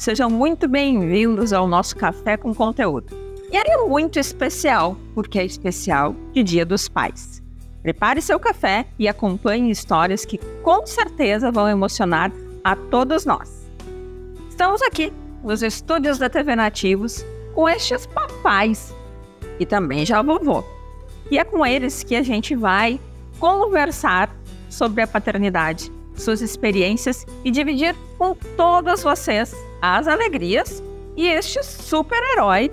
sejam muito bem-vindos ao nosso Café com Conteúdo. E ele é muito especial, porque é especial de Dia dos Pais. Prepare seu café e acompanhe histórias que com certeza vão emocionar a todos nós. Estamos aqui nos estúdios da TV Nativos com estes papais e também já vovô. E é com eles que a gente vai conversar sobre a paternidade, suas experiências e dividir com todas vocês as alegrias e este super-herói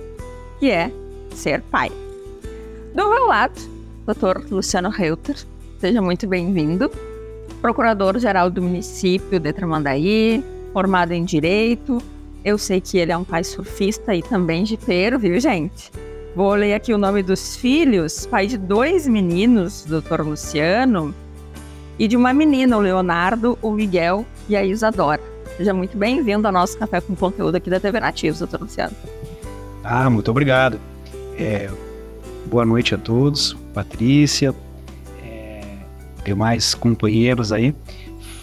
que é ser pai. Do meu lado, Dr. Luciano Reuter, seja muito bem-vindo, procurador-geral do município de Tramandaí, formado em Direito. Eu sei que ele é um pai surfista e também jipeiro, viu, gente? Vou ler aqui o nome dos filhos, pai de 2 meninos, Dr. Luciano, e de uma menina, o Leonardo, o Miguel e a Isadora. Seja muito bem-vindo ao nosso Café com Conteúdo aqui da TV Nativos, Dr. Luciano. Muito obrigado. Boa noite a todos, Patrícia, demais companheiros aí.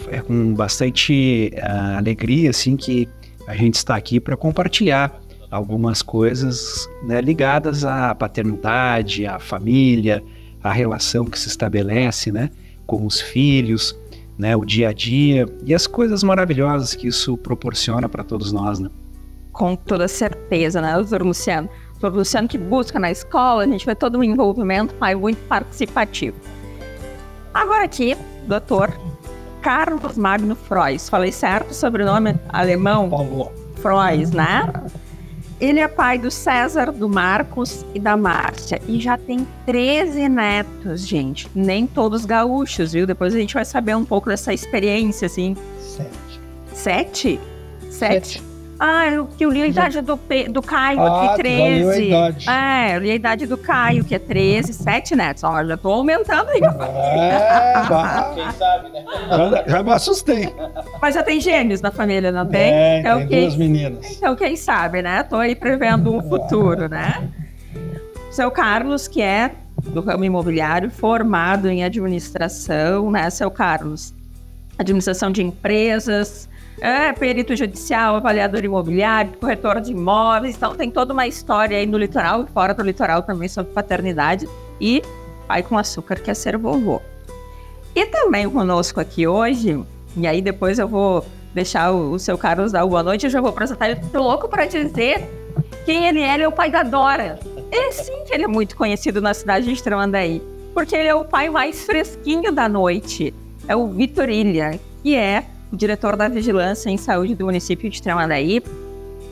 É com bastante alegria assim, que a gente está aqui para compartilhar algumas coisas, né, ligadas à paternidade, à família, à relação que se estabelece, né, com os filhos, né, o dia a dia e as coisas maravilhosas que isso proporciona para todos nós, né? Com toda certeza, né, doutor Luciano? Doutor Luciano que busca na escola, a gente vê todo um envolvimento, pai muito participativo. Agora aqui, doutor Carlos Magno Frois, falei certo o sobrenome alemão? Falou. Frois, né? Ele é pai do César, do Marcos e da Márcia. E já tem 13 netos, gente. Nem todos gaúchos, viu? Depois a gente vai saber um pouco dessa experiência, assim. 7. 7? Eu li a idade do Caio, aqui 13. A idade. Eu li a idade do Caio, que é 13. 7 netos. Ó, já tô aumentando aí. Quem sabe, né? Já me assustei. Mas já tem gêmeos na família, não tem? Tem 2 meninas. Então, quem sabe, né? Tô aí prevendo um futuro, né? Seu Carlos, que é do ramo imobiliário, formado em administração, né, seu Carlos? Administração de empresas, perito judicial, avaliador imobiliário, corretor de imóveis. Então, tem toda uma história aí no litoral e fora do litoral também sobre paternidade. E pai com açúcar, que é ser vovô. E também conosco aqui hoje, e aí depois eu vou deixar o seu Carlos dar boa noite, eu já vou apresentar ele. Tô louco para dizer quem ele é. Ele é o pai da Dora. Sim, que ele é muito conhecido na cidade de Tramandaí, porque ele é o pai mais fresquinho da noite. É o Vitor Ilha, que é o diretor da Vigilância em Saúde do município de Tramandaí.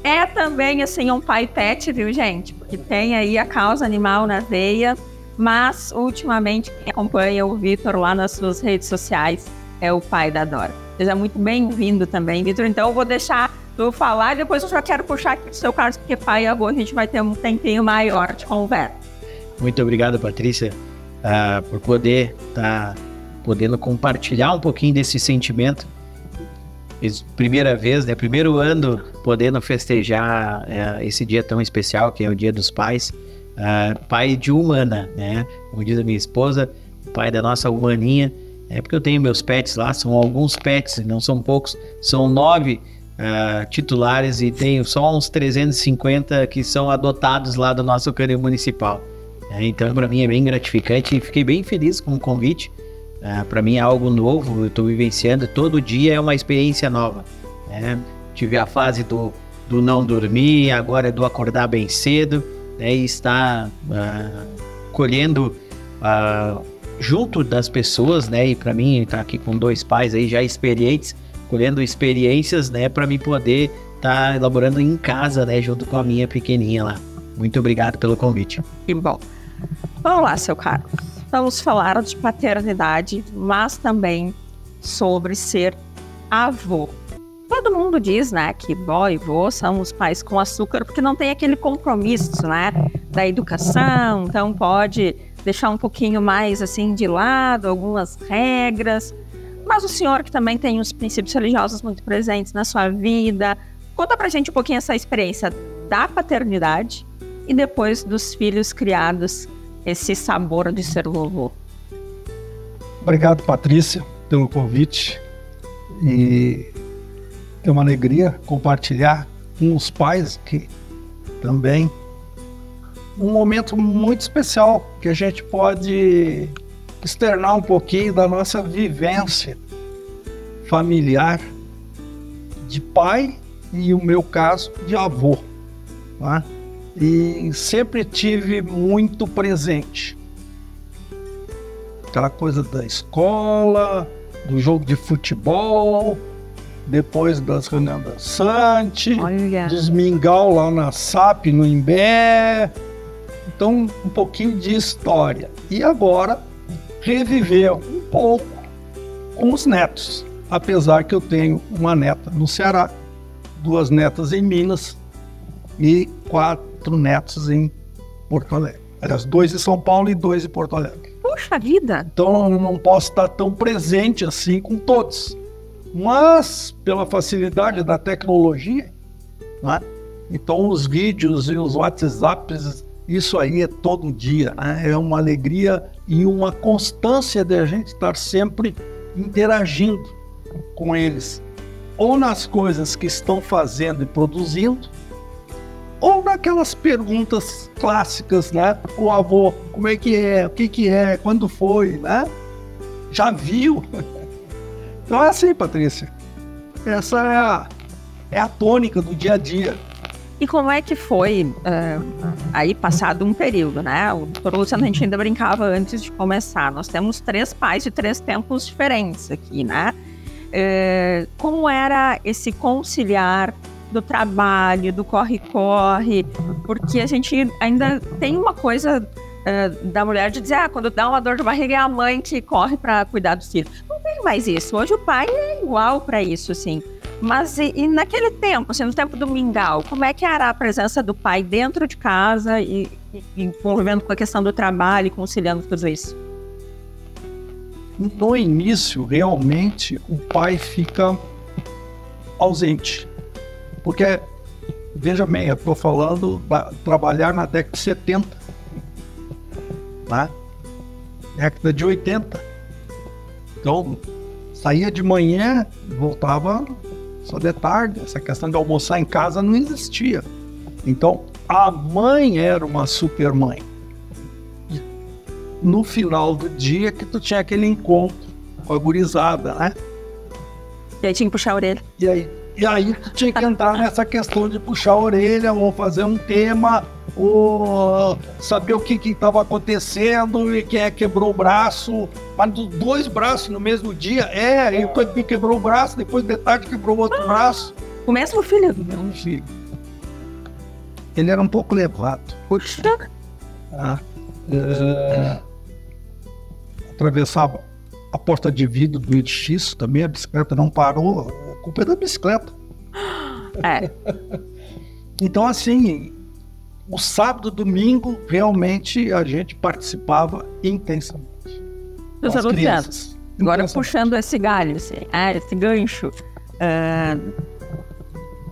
É também, assim, um pai pet, viu, gente? Porque tem aí a causa animal na veia, mas, ultimamente, quem acompanha o Vitor lá nas suas redes sociais é o pai da Dora. Seja muito bem-vindo também, Vitor. Então, eu vou deixar tu falar e depois eu já quero puxar aqui do seu Carlos, porque pai e avô a gente vai ter um tempinho maior de conversa. Muito obrigado, Patrícia, por poder estar podendo compartilhar um pouquinho desse sentimento. Primeira vez, né? Primeiro ano podendo festejar esse dia tão especial, que é o Dia dos Pais. Pai de humana, né? Como diz a minha esposa, pai da nossa humaninha. Porque eu tenho meus pets lá, são alguns pets, não são poucos, são 9 titulares e tenho só uns 350 que são adotados lá do nosso canil municipal. Então, para mim é bem gratificante e fiquei bem feliz com o convite. Para mim é algo novo, eu estou vivenciando, todo dia é uma experiência nova. Tive a fase do não dormir, agora é do acordar bem cedo, e estar colhendo junto das pessoas, né? E para mim estar aqui com 2 pais aí já experientes, colhendo experiências, né? Para mim poder estar elaborando em casa, né? Junto com a minha pequenininha lá. Muito obrigado pelo convite. Que bom. Vamos lá, seu Carlos. Vamos falar de paternidade, mas também sobre ser avô. Todo mundo diz, né, que vó e vô são os pais com açúcar, porque não tem aquele compromisso, né, da educação, então pode deixar um pouquinho mais, assim, de lado algumas regras. Mas o senhor, que também tem os princípios religiosos muito presentes na sua vida, conta pra gente um pouquinho essa experiência da paternidade e depois dos filhos criados, esse sabor de ser vovô. Obrigado, Patrícia, pelo convite. E é uma alegria compartilhar com os pais aqui também. Um momento muito especial que a gente pode externar um pouquinho da nossa vivência familiar de pai e, o meu caso, de avô, tá? E sempre tive muito presente. Aquela coisa da escola, do jogo de futebol, depois das reuniões dançantes, dos mingau lá na SAP, no Imbé. Então, um pouquinho de história. E agora, reviver um pouco com os netos. Apesar que eu tenho uma neta no Ceará, 2 netas em Minas e 4 netos em Porto Alegre. Aliás, 2 em São Paulo e 2 em Porto Alegre. Puxa vida! Então, eu não posso estar tão presente assim com todos. Mas, pela facilidade da tecnologia, né? Então os vídeos e os WhatsApps, isso aí é todo dia, né? É uma alegria e uma constância de a gente estar sempre interagindo com eles, ou nas coisas que estão fazendo e produzindo, ou naquelas perguntas clássicas, né? O avô, como é que é? O que é? Quando foi? Né? Já viu? Então é assim, Patrícia. Essa é a tônica do dia a dia. E como é que foi aí passado um período, né? O doutor Luciano, a gente ainda brincava antes de começar. Nós temos 3 pais de 3 tempos diferentes aqui, né? Como era esse conciliar do trabalho, do corre-corre? Porque a gente ainda tem uma coisa da mulher de dizer, quando dá uma dor de barriga é a mãe que corre para cuidar dos filhos. Não tem mais isso. Hoje o pai é igual para isso, assim. Mas e naquele tempo, assim, no tempo do mingau, como é que era a presença do pai dentro de casa e convivendo com a questão do trabalho e conciliando tudo isso? No início, realmente, o pai fica ausente. Porque, veja bem, eu estou falando de trabalhar na década de 70, né? Década de 80. Então, saía de manhã, voltava só de tarde. Essa questão de almoçar em casa não existia. Então, a mãe era uma super mãe. E no final do dia que tu tinha aquele encontro com a gurizada, né? E aí tinha que puxar a orelha. E aí tu tinha que entrar nessa questão de puxar a orelha, ou fazer um tema, ou saber o que estava acontecendo e quem quebrou o braço. Mas dos 2 braços no mesmo dia, ele quebrou o braço, depois de tarde quebrou o outro braço. O mesmo filho? O mesmo filho. Ele era um pouco levado. Puxa. Atravessava a porta de vidro do edifício, também a bicicleta não parou. A culpa é da bicicleta. Então, assim, o sábado e domingo, realmente, a gente participava intensamente. Doutor Luciano, agora puxando esse galho, assim, esse gancho,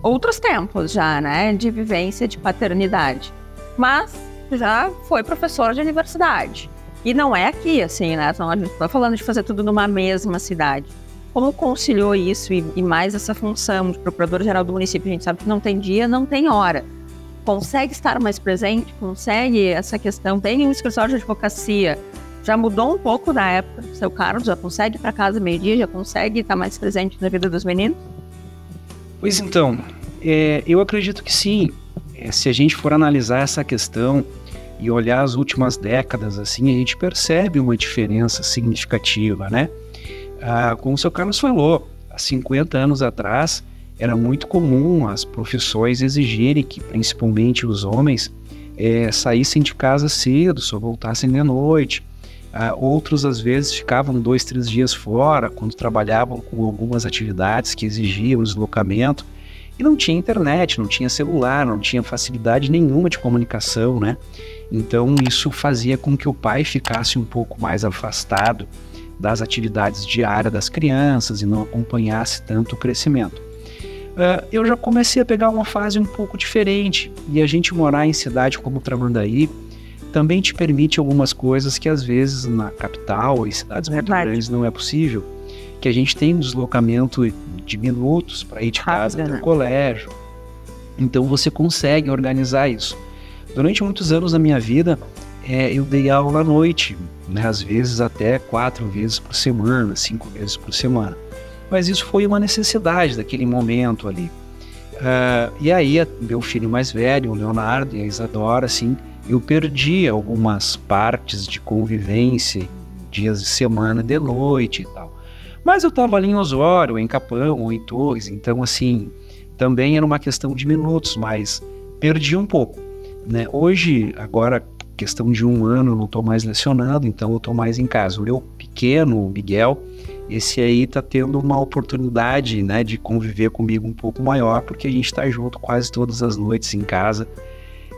outros tempos já, né, de vivência de paternidade, mas já foi professor de universidade. E não é aqui, assim, né, então a gente está falando de fazer tudo numa mesma cidade. Como conciliou isso e mais essa função de procurador-geral do município? A gente sabe que não tem dia, não tem hora. Consegue estar mais presente? Consegue essa questão? Tem um escritório de advocacia? Já mudou um pouco da época do seu Carlos? Já consegue ir para casa meio-dia? Já consegue estar mais presente na vida dos meninos? Pois então, eu acredito que sim. Se a gente for analisar essa questão e olhar as últimas décadas, assim, a gente percebe uma diferença significativa, né? Como o seu Carlos falou, há 50 anos atrás era muito comum as profissões exigirem que principalmente os homens saíssem de casa cedo, só voltassem de noite. Outros às vezes ficavam 2, 3 dias fora quando trabalhavam com algumas atividades que exigiam deslocamento e não tinha internet, não tinha celular, não tinha facilidade nenhuma de comunicação, né? Então isso fazia com que o pai ficasse um pouco mais afastado das atividades diárias das crianças e não acompanhasse tanto o crescimento. Eu já comecei a pegar uma fase um pouco diferente, e a gente morar em cidade como Tramandaí também te permite algumas coisas que às vezes na capital ou em cidades muito grandes não é possível, que a gente tem um deslocamento de minutos para ir de casa até o colégio. Então você consegue organizar isso. Durante muitos anos da minha vida, eu dei aula à noite, né? Às vezes até 4 vezes por semana, 5 vezes por semana. Mas isso foi uma necessidade daquele momento ali. E aí, meu filho mais velho, o Leonardo e a Isadora, assim, eu perdi algumas partes de convivência, dias de semana, de noite e tal. Mas eu estava ali em Osório, em Capão, ou em Torres, então, assim, também era uma questão de minutos, mas perdi um pouco, né? Hoje, agora, questão de 1 ano, eu não estou mais lecionando, então eu estou mais em casa. O meu pequeno, o Miguel, esse aí está tendo uma oportunidade, né, de conviver comigo um pouco maior, porque a gente está junto quase todas as noites em casa.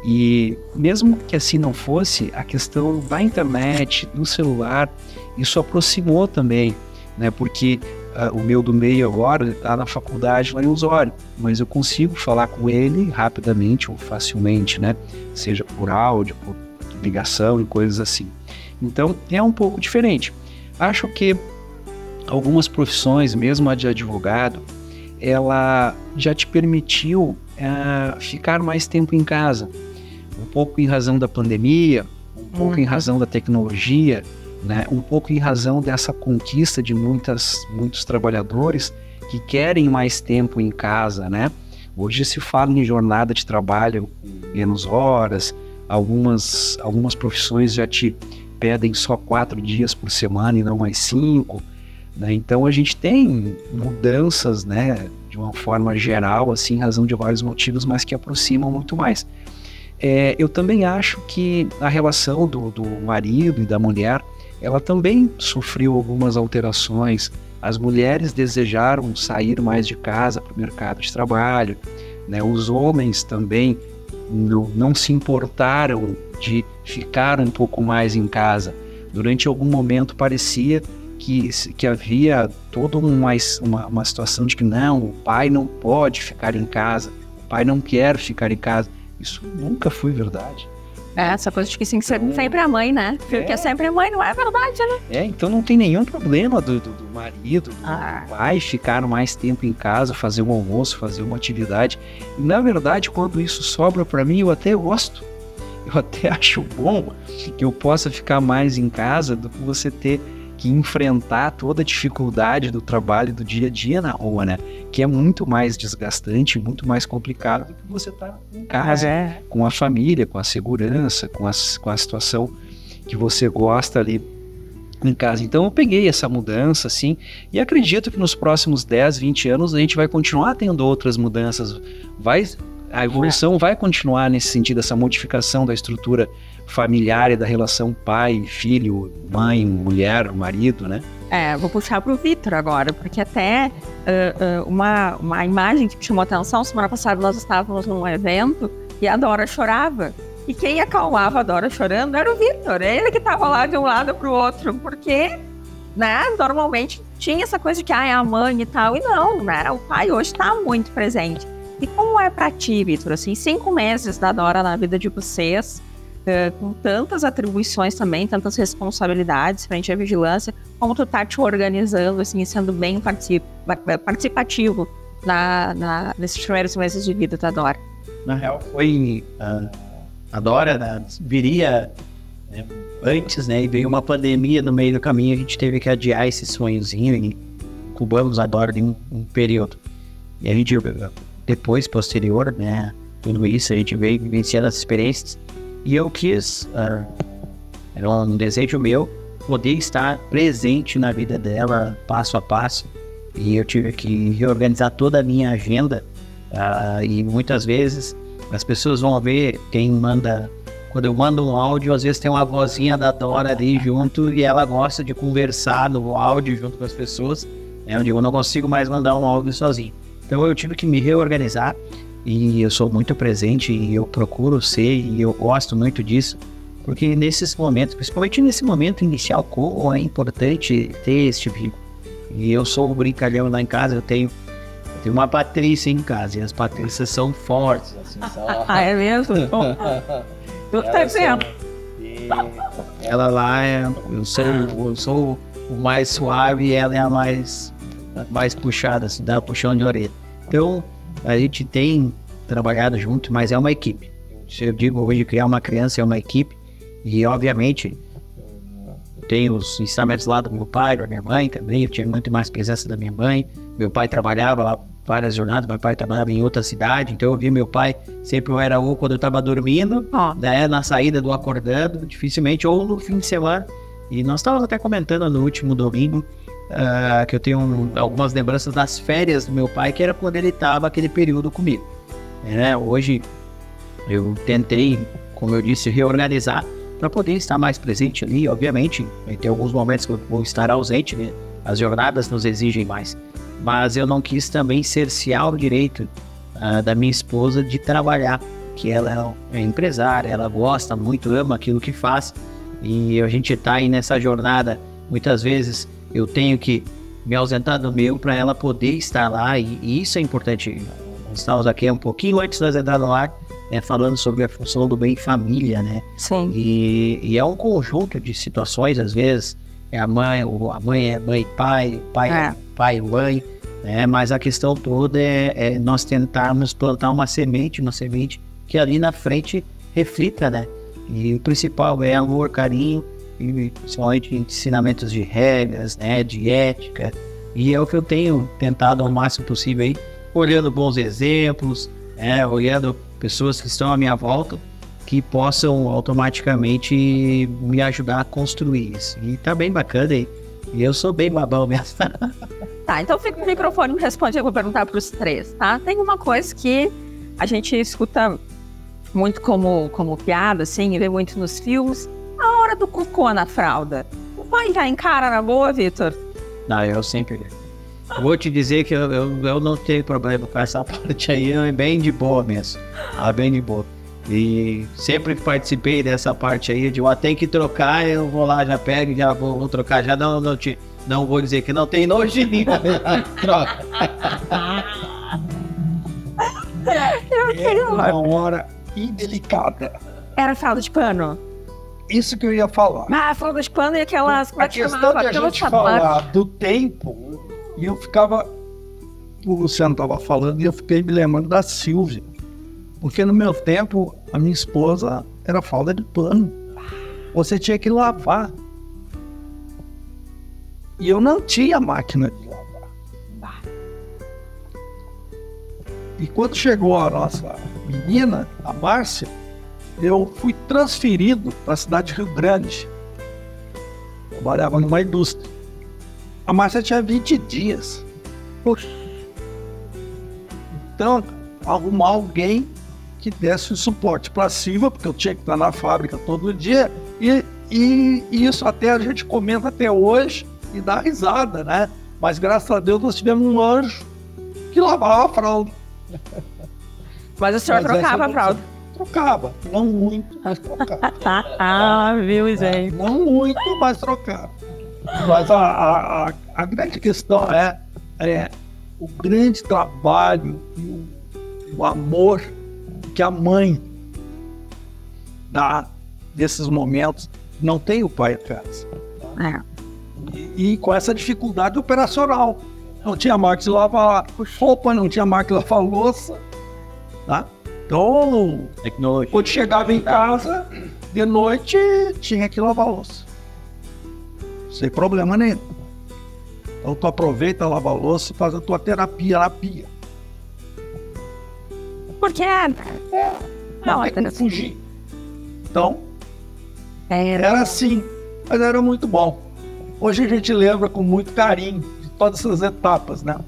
E mesmo que assim não fosse, a questão da internet, do celular, isso aproximou também, né? Porque o meu do meio agora está na faculdade lá em Osório, mas eu consigo falar com ele rapidamente ou facilmente, né? Seja por áudio, por ligação e coisas assim. Então é um pouco diferente. Acho que algumas profissões, mesmo a de advogado, ela já te permitiu ficar mais tempo em casa. Um pouco em razão da pandemia, um pouco em razão da tecnologia, né? Um pouco em razão dessa conquista de muitos trabalhadores que querem mais tempo em casa, né? Hoje se fala em jornada de trabalho com menos horas, algumas profissões já te pedem só 4 dias por semana e não mais 5, né? Então a gente tem mudanças, né, de uma forma geral, assim, em razão de vários motivos, mas que aproximam muito mais. Eu também acho que a relação do marido e da mulher, ela também sofreu algumas alterações. As mulheres desejaram sair mais de casa para o mercado de trabalho, né? Os homens também não se importaram de ficar um pouco mais em casa. Durante algum momento parecia que havia toda uma situação de que não, o pai não pode ficar em casa, o pai não quer ficar em casa. Isso nunca foi verdade. Essa coisa de que tem que ser sempre a mãe, né? Porque sempre a mãe, não é verdade, né? Então não tem nenhum problema do marido, do pai ficar mais tempo em casa, fazer um almoço, fazer uma atividade. E, na verdade, quando isso sobra para mim, eu até gosto. Eu até acho bom que eu possa ficar mais em casa do que você ter que enfrentar toda a dificuldade do trabalho do dia a dia na rua, né? Que é muito mais desgastante, muito mais complicado do que você estar em casa, com a família, com a segurança, com a situação que você gosta ali em casa. Então eu peguei essa mudança, assim, e acredito que nos próximos 10, 20 anos a gente vai continuar tendo outras mudanças. A evolução vai continuar nesse sentido, essa modificação da estrutura familiar e da relação pai, filho, mãe, mulher, marido, né? Vou puxar pro Vitor agora, porque até uma imagem que me chamou a atenção, semana passada nós estávamos num evento e a Dora chorava. E quem acalmava a Dora chorando era o Vitor, ele que estava lá de um lado pro outro, porque, né, normalmente tinha essa coisa de que é a mãe e tal, e não, né, o pai hoje está muito presente. E como é pra ti, Vitor, assim, 5 meses da Dora na vida de vocês, com tantas atribuições também, tantas responsabilidades frente à vigilância, como tu tá te organizando, assim, sendo bem participativo nesses primeiros meses de vida da Dora? Na real, foi a Dora, né, viria, né, antes, né, e veio uma pandemia no meio do caminho, a gente teve que adiar esse sonhozinho e incubamos a Dora em um período. E a gente, depois, posterior, né, tudo isso, a gente veio vivenciando as experiências. E eu quis, era um desejo meu, poder estar presente na vida dela, passo a passo. E eu tive que reorganizar toda a minha agenda. E muitas vezes as pessoas vão ver quando eu mando um áudio, às vezes tem uma vozinha da Dora ali junto e ela gosta de conversar no áudio junto com as pessoas. Eu não consigo mais mandar um áudio sozinho. Então eu tive que me reorganizar. E eu sou muito presente e eu procuro ser, e eu gosto muito disso, porque nesses momentos, principalmente nesse momento inicial, como é importante ter esse vínculo. E eu sou um brincalhão lá em casa, eu tenho uma Patrícia em casa, e as Patrícias são fortes. Assim, é mesmo? Tu tá dizendo? Ela lá, eu sou o mais suave e ela é a mais puxada, assim, dá um puxão de orelha. Então, a gente tem trabalhado junto, mas é uma equipe. Eu digo hoje, criar uma criança é uma equipe, e obviamente tem os ensinamentos lá do meu pai, da minha mãe também, eu tinha muito mais presença da minha mãe. Meu pai trabalhava lá várias jornadas, meu pai trabalhava em outra cidade, então eu vi meu pai, sempre eu era ou quando eu estava dormindo, né, na saída do acordando, dificilmente, ou no fim de semana. E nós estávamos até comentando no último domingo, que eu tenho algumas lembranças das férias do meu pai, que era quando ele estava aquele período comigo. Hoje eu tentei, como eu disse, reorganizar para poder estar mais presente ali. Obviamente, tem alguns momentos que eu vou estar ausente, né? As jornadas nos exigem mais. Mas eu não quis também cercear o direito da minha esposa de trabalhar, que ela é empresária, ela gosta muito, ama aquilo que faz, e a gente está aí nessa jornada. Muitas vezes eu tenho que me ausentar do meu para ela poder estar lá, e isso é importante. Nós estamos aqui um pouquinho antes de nós entrar no ar, falando sobre a função do bem família, né? Sim. E é um conjunto de situações, às vezes a mãe é mãe e pai, pai e mãe, né? Mas a questão toda é nós tentarmos plantar uma semente que ali na frente reflita, né? E o principal é amor, carinho, e principalmente ensinamentos de regras, né? De ética, e é o que eu tenho tentado ao máximo possível aí, olhando bons exemplos, olhando pessoas que estão à minha volta, que possam automaticamente me ajudar a construir isso. E tá bem bacana aí. E eu sou bem babão mesmo. Tá, então fica o microfone e me responde, eu vou perguntar para os três, tá? Tem uma coisa que a gente escuta muito como piada, assim, e vê muito nos filmes, a hora do cocô na fralda. O pai já encara na boa, Vitor? Não, eu sempre... Vou te dizer que eu não tenho problema com essa parte aí, é bem de boa mesmo. Bem de boa. E sempre que participei dessa parte aí, de tem que trocar, eu vou lá, já pego, já vou trocar, já não vou dizer que não tem nojo de mim. Troca. É uma hora indelicada. Era fralda de pano? Isso que eu ia falar. Fralda de pano e aquelas... A questão de a gente falar do tempo, e eu ficava... O Luciano estava falando e eu fiquei me lembrando da Silvia. Porque no meu tempo, a minha esposa era fralda de pano. Você tinha que lavar. E eu não tinha máquina de lavar. E quando chegou a nossa menina, a Márcia, eu fui transferido para a cidade de Rio Grande. Trabalhava numa indústria. A Márcia tinha 20 dias. Poxa. Então, arrumar alguém que desse o suporte para a Silvia, porque eu tinha que estar na fábrica todo dia, e isso até a gente comenta até hoje e dá risada, né? Mas graças a Deus nós tivemos um anjo que lavava a fralda. Mas o senhor trocava a fralda? Trocava, não muito, mas trocava. Viu, gente? Não muito, mas trocava. Mas a grande questão é o grande trabalho e o amor que a mãe dá nesses momentos. Não tem o pai em casa. E com essa dificuldade operacional. Não tinha máquina de lavar roupa, não tinha máquina de lavar louça. Tá? Então, quando chegava em casa, de noite, tinha que lavar louça. Sem problema nenhum. Então tu aproveita, lava a louça e faz a tua terapia na pia. Porque não tem como fugir. Então, era assim, mas era muito bom. Hoje a gente lembra com muito carinho de todas essas etapas, né?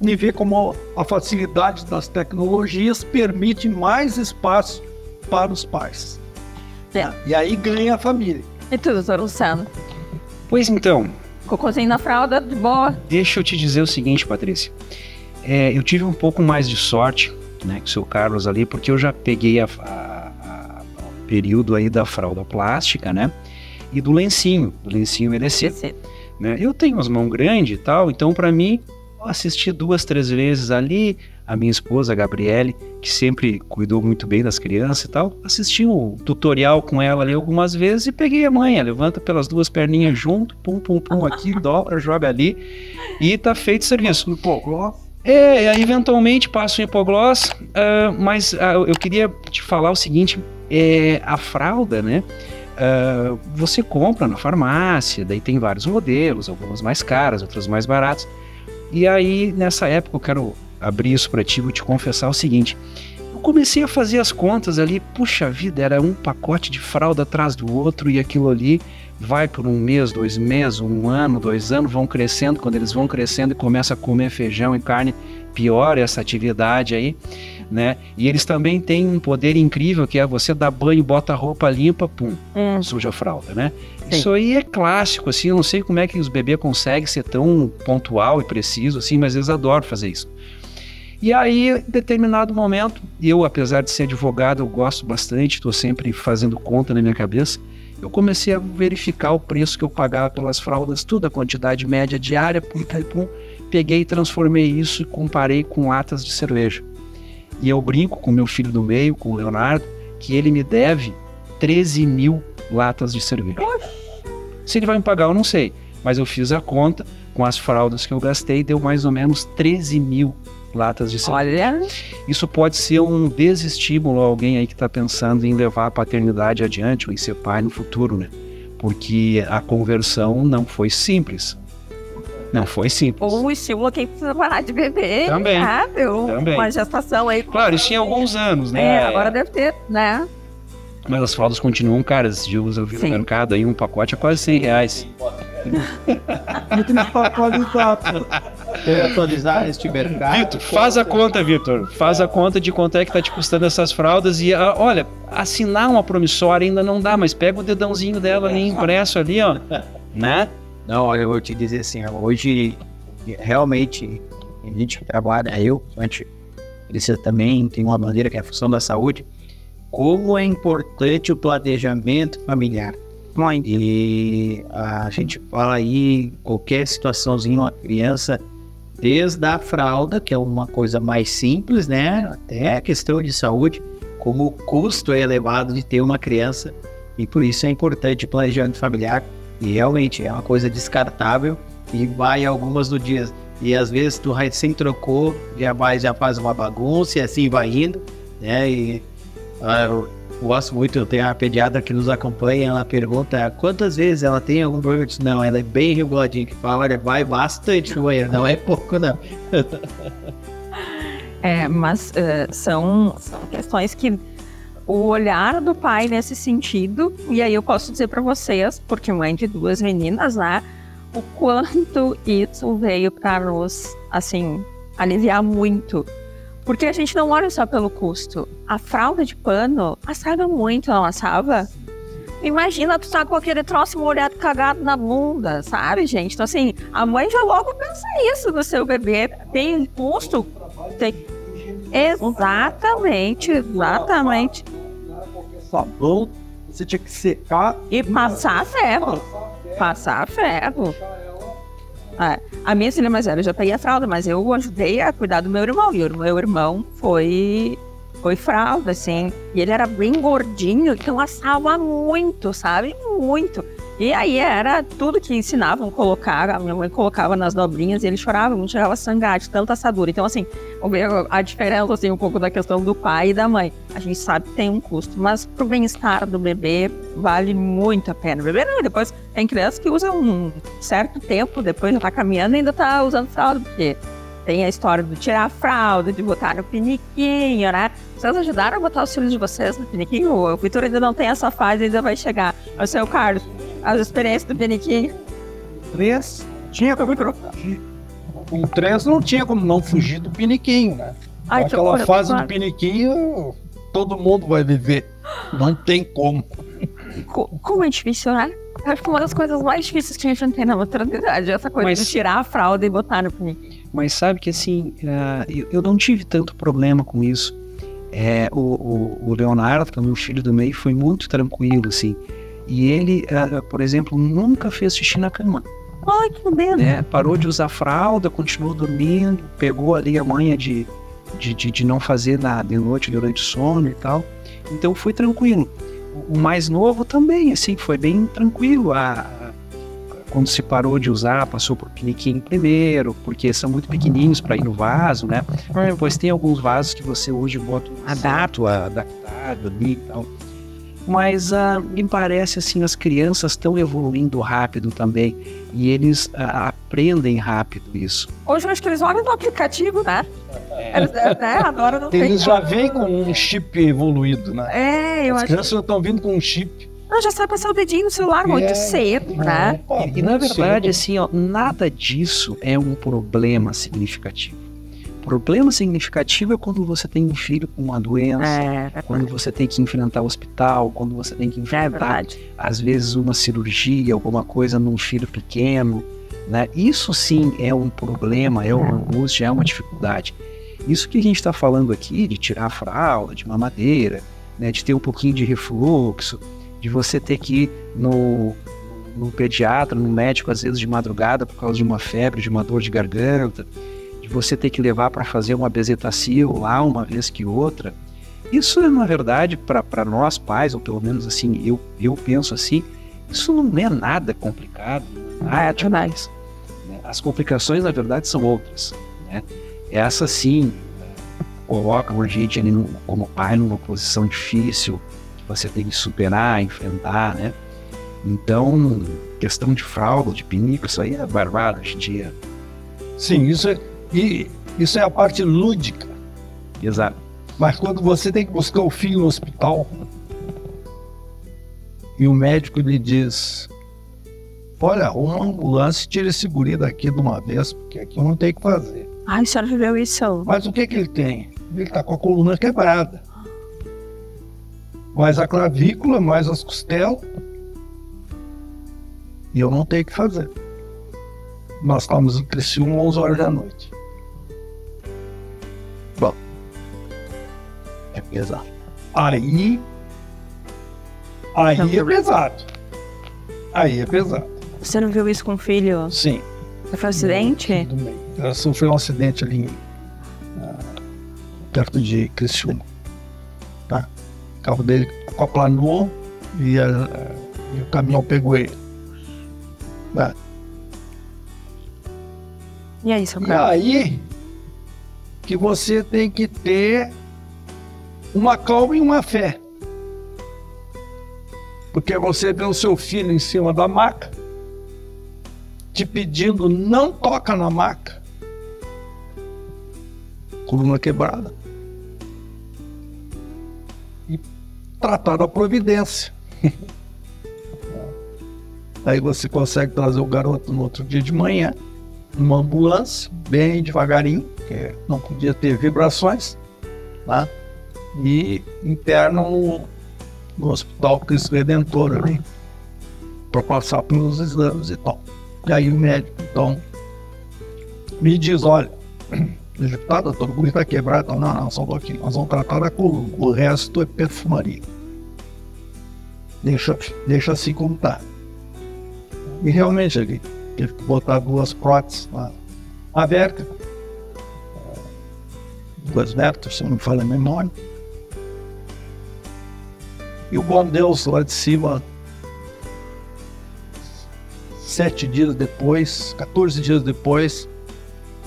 E vê como a facilidade das tecnologias permite mais espaço para os pais. E aí ganha a família. E tu, doutor Luciano? Pois então. Cocôzinho na fralda, de boa. Deixa eu te dizer o seguinte, Patrícia. Eu tive um pouco mais de sorte, né, com o seu Carlos ali, porque eu já peguei o período aí da fralda plástica, né, e do lencinho MDC, né. Eu tenho as mãos grandes e tal, então para mim, eu assisti 2, 3 vezes ali, a minha esposa, a Gabriele, que sempre cuidou muito bem das crianças e tal, assisti um tutorial com ela ali algumas vezes e peguei a manha, levanta pelas 2 perninhas junto, pum, pum, pum, aqui, dobra, joga ali, e tá feito o serviço. Empolgou? Eventualmente passa o hipoglós, mas eu queria te falar o seguinte, a fralda, né? Você compra na farmácia, daí tem vários modelos, algumas mais caras, outras mais baratas. E aí, nessa época, eu quero abrir isso para ti, vou te confessar o seguinte. Eu comecei a fazer as contas ali, puxa vida, era um pacote de fralda atrás do outro e aquilo ali vai por 1 mês, 2 meses, 1 ano, 2 anos, vão crescendo. Quando eles vão crescendo e começam a comer feijão e carne, piora essa atividade aí, né? E eles também têm um poder incrível que é você dar banho, bota a roupa limpa, pum, suja a fralda, né? Sim. Isso aí é clássico, assim, eu não sei como é que os bebês conseguem ser tão pontual e preciso, assim, mas eles adoram fazer isso. E aí, em determinado momento, eu, apesar de ser advogado, eu gosto bastante, estou sempre fazendo conta na minha cabeça, eu comecei a verificar o preço que eu pagava pelas fraldas, tudo, a quantidade média diária, pum, peguei e transformei isso e comparei com latas de cerveja. E eu brinco com meu filho do meio, com o Leonardo, que ele me deve 13 mil latas de cerveja. Se ele vai me pagar, eu não sei, mas eu fiz a conta com as fraldas que eu gastei, deu mais ou menos 13 mil latas de cerveja. Olha. Isso pode ser um desestímulo a alguém aí que está pensando em levar a paternidade adiante ou em ser pai no futuro, né? Porque a conversão não foi simples. Não foi simples. Ou um estímulo a quem precisa parar de beber. Também. Também. Uma gestação aí. Claro, isso tinha alguns anos, né? Agora deve ter, né? Mas as fraldas continuam caras. Eu vi no mercado aí, um pacote é quase R$100. Atualizar este mercado. Vitor, faz a conta, Vitor. Faz a conta de quanto é que tá te custando essas fraldas. E olha, assinar uma promissória ainda não dá, mas pega o dedãozinho dela ali impresso ali, ó. Né? Não, olha, eu vou te dizer assim, hoje realmente a gente que trabalha, precisa também, tem uma bandeira que é a função da saúde, como é importante o planejamento familiar. E a gente fala aí, qualquer situaçãozinha, uma criança, desde a fralda, que é uma coisa mais simples, né, até a questão de saúde, como o custo é elevado de ter uma criança, e por isso é importante o planejamento familiar. E realmente é uma coisa descartável e vai algumas do dia. E às vezes tu recém trocou, já faz uma bagunça e assim vai indo, né? E eu gosto muito, eu tenho uma pediatra que nos acompanha, ela pergunta quantas vezes ela tem algum problema. Eu disse, não, ela é bem reguladinha, que fala, olha, vai bastante no banheiro, não é pouco não. Mas são questões que o olhar do pai nesse sentido, e aí eu posso dizer para vocês, porque mãe de 2 meninas, né, o quanto isso veio para nos, assim, aliviar muito. Porque a gente não olha só pelo custo. A fralda de pano assava muito, não assava? Imagina tu tá com aquele troço molhado, cagado na bunda, sabe, gente? Então, assim, a mãe já logo pensa nisso no seu bebê. Tem custo? Tem. Exatamente. Sabão, você tinha que secar e passar ferro. A minha filha mais velha, eu já peguei a fralda, mas eu ajudei a cuidar do meu irmão. E o meu irmão foi fralda, assim. E ele era bem gordinho, então assava muito, sabe? Muito. E aí era tudo que ensinavam a colocar, a minha mãe colocava nas dobrinhas e ele chorava, não chegava a sangrar de tanta assadura. Então, assim, a diferença, assim, um pouco da questão do pai e da mãe. A gente sabe que tem um custo, mas pro bem-estar do bebê vale muito a pena. O bebê não, depois tem criança que usa um certo tempo, depois já tá caminhando e ainda tá usando fralda, porque tem a história de tirar a fralda, de botar no piniquinho, né? Vocês ajudaram a botar os filhos de vocês no piniquinho? O Vitor ainda não tem essa fase, ainda vai chegar. O seu Carlos, as experiências do piniquinho? 3, tinha como com 3 não tinha como não fugir do piniquinho, né? Aquela fase do piniquinho, todo mundo vai viver. Não tem como. Como é difícil, né? Acho que uma das coisas mais difíceis que a gente tem na maternidade é essa coisa de tirar a fralda e botar no piniquinho. Mas sabe que assim, eu não tive tanto problema com isso. O Leonardo, que é o meu filho do meio, foi muito tranquilo, assim. E ele, por exemplo, nunca fez xixi na cama. Ai, que medo! Parou de usar fralda, continuou dormindo, pegou ali a manha de não fazer nada de noite durante o sono e tal. Então foi tranquilo. O mais novo também, assim, foi bem tranquilo. quando se parou de usar, passou por piniquinho primeiro, porque são muito pequenininhos para ir no vaso, né? Depois tem alguns vasos que você hoje bota adaptado ali e tal. Mas me parece assim, as crianças estão evoluindo rápido também e eles aprendem rápido isso. Hoje eu acho que eles olham no aplicativo, né? Eles, né? Agora não tem. Eles já vêm com um chip evoluído, né? Eu As acho crianças já estão vindo com um chip. que já sabe passar o dedinho no celular muito cedo, né? E na verdade, assim, ó, nada disso é um problema significativo. Problema significativo é quando você tem um filho com uma doença, quando você tem que enfrentar o hospital, quando você tem que enfrentar, às vezes, uma cirurgia, alguma coisa num filho pequeno, né? Isso sim é um problema, é uma angústia, é uma dificuldade. Isso que a gente está falando aqui, de tirar a fralda, de mamadeira, né, de ter um pouquinho de refluxo, de você ter que ir no pediatra, no médico, às vezes de madrugada, por causa de uma febre, de uma dor de garganta, você ter que levar para fazer uma bezetacil lá uma vez que outra. Isso é, na verdade, para nós pais, ou pelo menos assim, eu penso assim, isso não é nada complicado, nada demais. As complicações, na verdade, são outras, né? Essa sim coloca a gente ali como pai numa posição difícil, que você tem que superar, enfrentar, né? Então, questão de fralda, de pinico, isso aí é barbado hoje em dia. Sim, isso é a parte lúdica. Exato. Mas quando você tem que buscar o filho no hospital e o médico lhe diz: olha, uma ambulância, tira esse guri daqui de uma vez, porque aqui eu não tenho o que fazer. Ai, o senhor viveu isso? Mas o que ele tem? Ele está com a coluna quebrada. Mais a clavícula, mais as costelas. E eu não tenho o que fazer. Nós estamos em Criciúma 11 horas da noite. Bom, é pesado. Aí é pesado. Aí é pesado. Você não viu isso com o filho? Sim. Foi um acidente? Tudo bem. Ela sofreu um acidente ali perto de Criciúma. Tá? O carro dele aquaplanou e o caminhão pegou ele. Tá? E aí, seu E Carlos? aí que você tem que ter uma calma e uma fé. Porque você vê o seu filho em cima da maca, te pedindo, não toca na maca. Coluna quebrada. E tratar da providência. Aí você consegue trazer o garoto no outro dia de manhã, numa ambulância, bem devagarinho, porque não podia ter vibrações, tá? E interna no Hospital Cristo Redentor ali, para passar pelos exames e tal. E aí o médico, então, me diz: olha, tá, doutor, o guri tá quebrado. Não, só um pouquinho, nós vamos tratar da coluna, o resto é perfumaria. Deixa assim como tá. E realmente ele teve que botar 2 próteses na vértebra, 2 vértebras, se não me falha a memória. E o bom Deus lá de cima, 7 dias depois, 14 dias depois,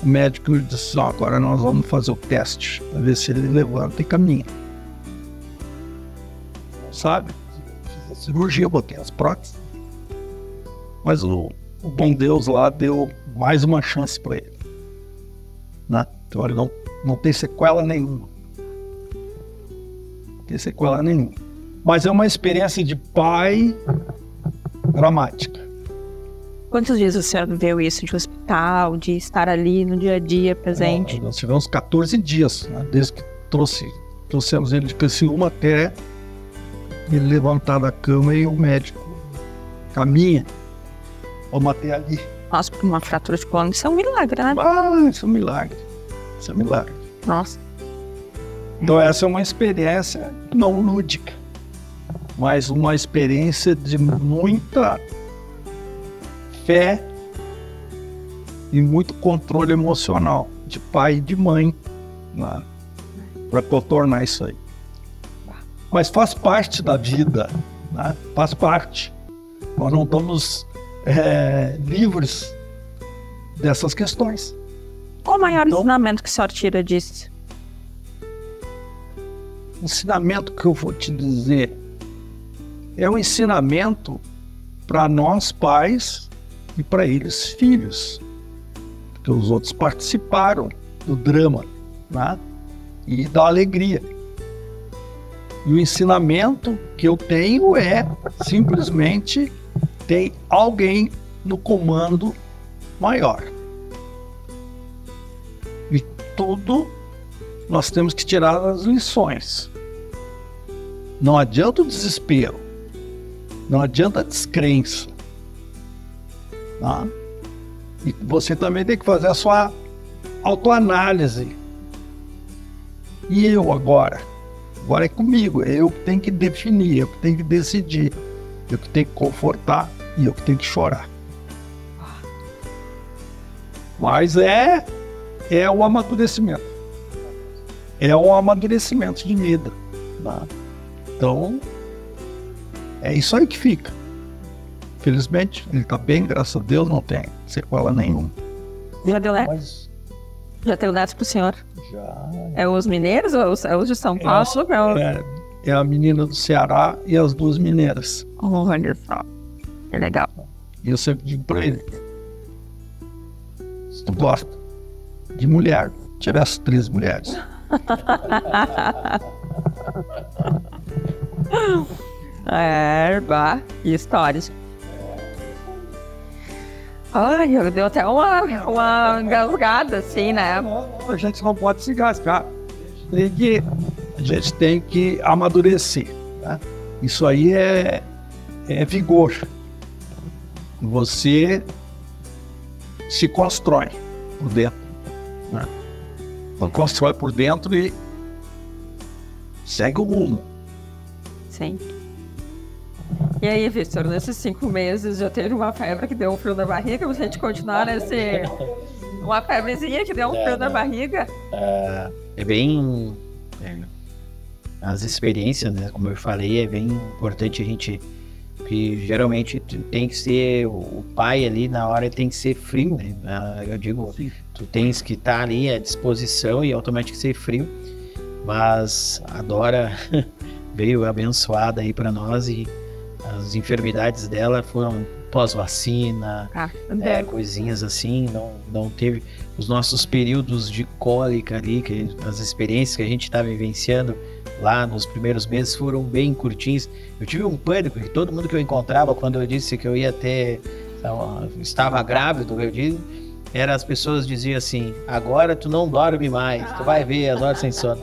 o médico disse: agora nós vamos fazer o teste para ver se ele levanta e caminha. Sabe? Fiz a cirurgia, botei as próteses. Mas o bom Deus lá deu mais uma chance para ele. Né? Então ele não tem sequela nenhuma. Não tem sequela nenhuma. Mas é uma experiência de pai dramática. Quantos dias o senhor viveu isso de hospital, de estar ali no dia a dia presente? Nós tivemos 14 dias, né? Desde que trouxemos ele de Criciúma até ele levantar da cama e o médico caminha. Vamos até ali. Nossa, porque uma fratura de coluna, isso é um milagre, né? Isso é um milagre. Isso é um milagre. Nossa. Então essa é uma experiência não lúdica, mas uma experiência de muita fé e muito controle emocional de pai e de mãe, né, para contornar isso aí. Mas faz parte da vida, né? Faz parte. Nós não estamos livres dessas questões. Qual o maior Então- ensinamento que o senhor tira disso? O ensinamento que eu vou te dizer é um ensinamento para nós pais e para eles filhos, porque os outros participaram do drama, né? E da alegria. E o ensinamento que eu tenho é simplesmente tem alguém no comando maior. E tudo nós temos que tirar as lições. Não adianta o desespero. Não adianta a descrença. Tá? E você também tem que fazer a sua autoanálise. E eu agora? Agora é comigo. É eu que tenho que definir, eu que tenho que decidir, eu que tenho que confortar e eu que tenho que chorar. Mas é o amadurecimento. É um amadurecimento de vida. Tá? Então, é isso aí que fica. Felizmente, ele está bem, graças a Deus, não tem sequela nenhuma. Já deu neto? Mas Já deu neto pro senhor? já É os mineiros ou é os de São Paulo? é a menina do Ceará e as duas mineiras. Olha só. Que legal. E eu sempre digo para ele: se tu gosta de mulher, tivesse 3 mulheres. Que histórias. Ai, eu deu até uma engasgada, assim, né? A gente não pode se gastar. A gente tem que amadurecer. Tá? Isso aí é vigor. Você se constrói por dentro. Né? Constrói por dentro e segue o mundo. Sim. E aí, Victor, nesses 5 meses já teve uma febre que deu um frio na barriga? Você de continuar nesse... Uma febrezinha que deu um frio na barriga? É bem... as experiências, né? Como eu falei, é bem importante a gente... que geralmente tem que ser... O pai ali na hora tem que ser frio, né? Eu digo, tu tens que estar ali à disposição e automaticamente ser frio. Mas a Dora veio abençoada aí para nós e as enfermidades dela foram pós-vacina, coisinhas assim, não teve os nossos períodos de cólica ali, as experiências que a gente está vivenciando lá nos primeiros meses foram bem curtinhos. Eu tive um pânico, que todo mundo que eu encontrava quando eu disse que eu ia ter, estava grávido, as pessoas diziam assim: agora tu não dorme mais, tu vai ver as horas sem sono.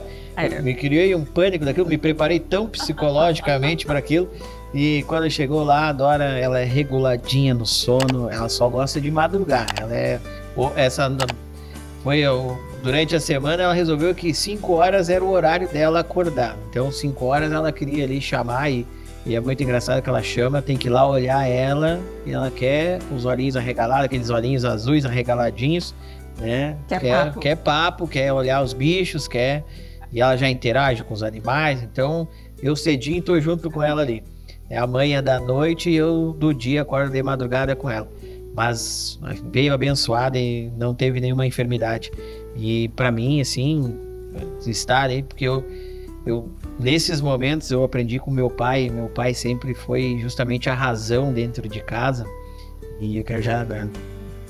Me criei um pânico daquilo, me preparei tão psicologicamente para aquilo. E quando chegou lá, a Dora, ela é reguladinha no sono, ela só gosta de madrugar. Durante a semana ela resolveu que 5 horas era o horário dela acordar. Então 5 horas ela queria ali chamar e é muito engraçado que ela chama, tem que ir lá olhar ela e ela quer os olhinhos arregalados, aqueles olhinhos azuis arregaladinhos, né? Quer papo, quer olhar os bichos, e ela já interage com os animais. Então eu cedinho tô junto com ela ali. A mãe é da noite e eu do dia acordo de madrugada com ela. Mas veio abençoada e não teve nenhuma enfermidade. E para mim, assim, estar aí, porque eu nesses momentos eu aprendi com meu pai. Meu pai sempre foi justamente a razão dentro de casa. E eu quero já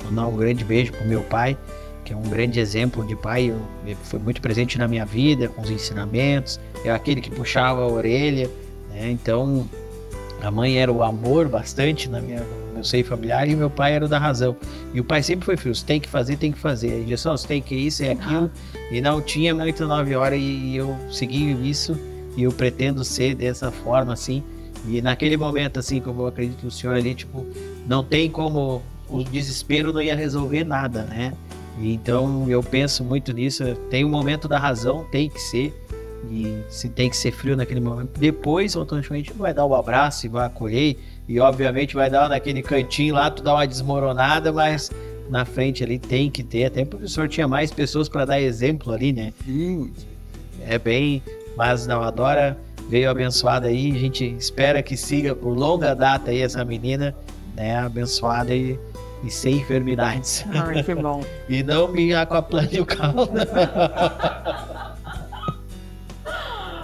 mandar um grande beijo pro meu pai, que é um grande exemplo de pai. Ele foi muito presente na minha vida, com os ensinamentos. É aquele que puxava a orelha, né? Então... a mãe era o amor bastante no meu seio familiar e o meu pai era o da razão. E o pai sempre foi frio, você tem que fazer, tem que fazer. A injeção, você tem que isso e aquilo. E não tinha 8, 9 horas e eu segui isso e eu pretendo ser dessa forma, assim. E naquele momento, assim, como eu acredito que o senhor ali, tipo, não tem como, o desespero não ia resolver nada, né? E então eu penso muito nisso, tem um momento da razão, tem que ser. E se tem que ser frio naquele momento, depois automaticamente vai dar um abraço e vai acolher, e obviamente vai dar naquele cantinho lá, tu dá uma desmoronada, mas na frente ali tem que ter, até porque o senhor tinha mais pessoas para dar exemplo ali, né? É bem, mas não, a Dora veio abençoada aí, a gente espera que siga por longa data aí essa menina, né, abençoada e sem enfermidades. Ai, que bom. E não me aquaplane o carro.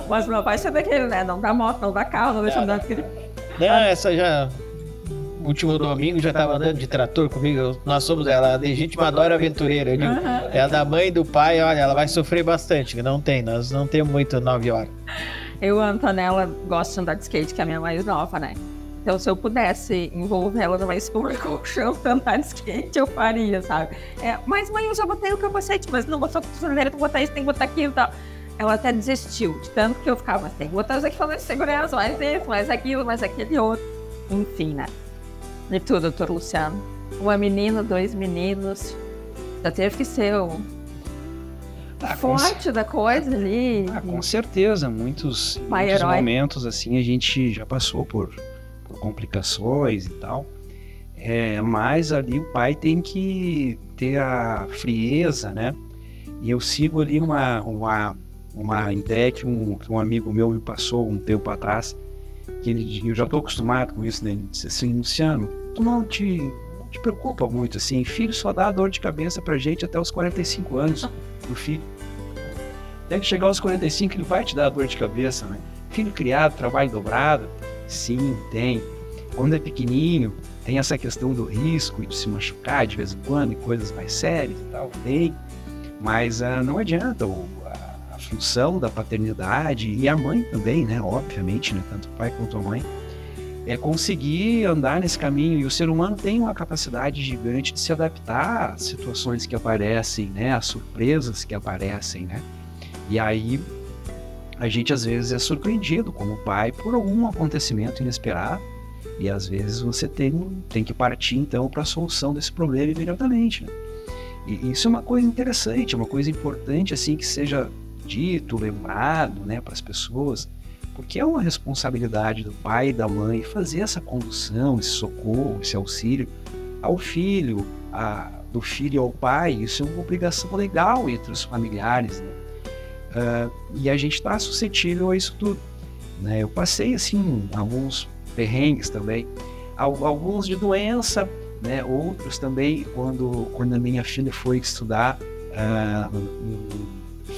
Mas meu pai sabe aquele, né? Não dá moto, não dá carro, não deixa andar aquele. Não, essa já... Último domingo já tava andando de trator comigo. Nós somos ela, a legítima Dora Aventureira. Eu digo, é a da mãe e do pai, olha, ela vai sofrer bastante. Não tem, nós não temos muito 9 horas. Eu, a Antonella, gosto de andar de skate, que é a minha mais nova, né? Então, se eu pudesse envolver ela numa escova com o chão pra andar de skate, eu faria, sabe? Mas mãe, eu já botei o capacete, mas não botou a tem que botar isso, tem que botar aquilo e tal. Ela até desistiu, de tanto que eu ficava, mas tem que botar os equipamentos de segurança, mais isso, mais aquilo, mais aquele outro. Enfim, né? E tu, doutor Luciano? Uma menina, 2 meninos. Já teve que ser o forte da coisa ali. Com certeza, muitos momentos assim a gente já passou por complicações e tal. Mas ali o pai tem que ter a frieza, né? E eu sigo ali uma ideia que um amigo meu me passou um tempo atrás, que eu já estou acostumado com isso, né? Ele disse assim, Luciano, tu não te preocupa muito, assim, filho só dá dor de cabeça pra gente até os 45 anos do filho. Até que chegar aos 45 ele vai te dar dor de cabeça, né? Filho criado, trabalho dobrado, sim, tem. Quando é pequenininho, tem essa questão do risco de se machucar de vez em quando, e coisas mais sérias e tal, tem. Mas não adianta, a função da paternidade e a mãe também, né? Obviamente, né? Tanto o pai quanto a mãe, é conseguir andar nesse caminho. E o ser humano tem uma capacidade gigante de se adaptar às situações que aparecem, né? Às surpresas que aparecem, né? E aí a gente às vezes é surpreendido como pai por algum acontecimento inesperado. E às vezes você tem que partir então para a solução desse problema imediatamente, né? E isso é uma coisa interessante, uma coisa importante assim que seja dito, lembrado, né, para as pessoas, porque é uma responsabilidade do pai e da mãe fazer essa condução, esse socorro, esse auxílio ao filho, do filho ao pai. Isso é uma obrigação legal entre os familiares, né? E a gente está suscetível a isso tudo, né? Eu passei assim alguns perrengues também, alguns de doença, né? Outros também quando a minha filha foi estudar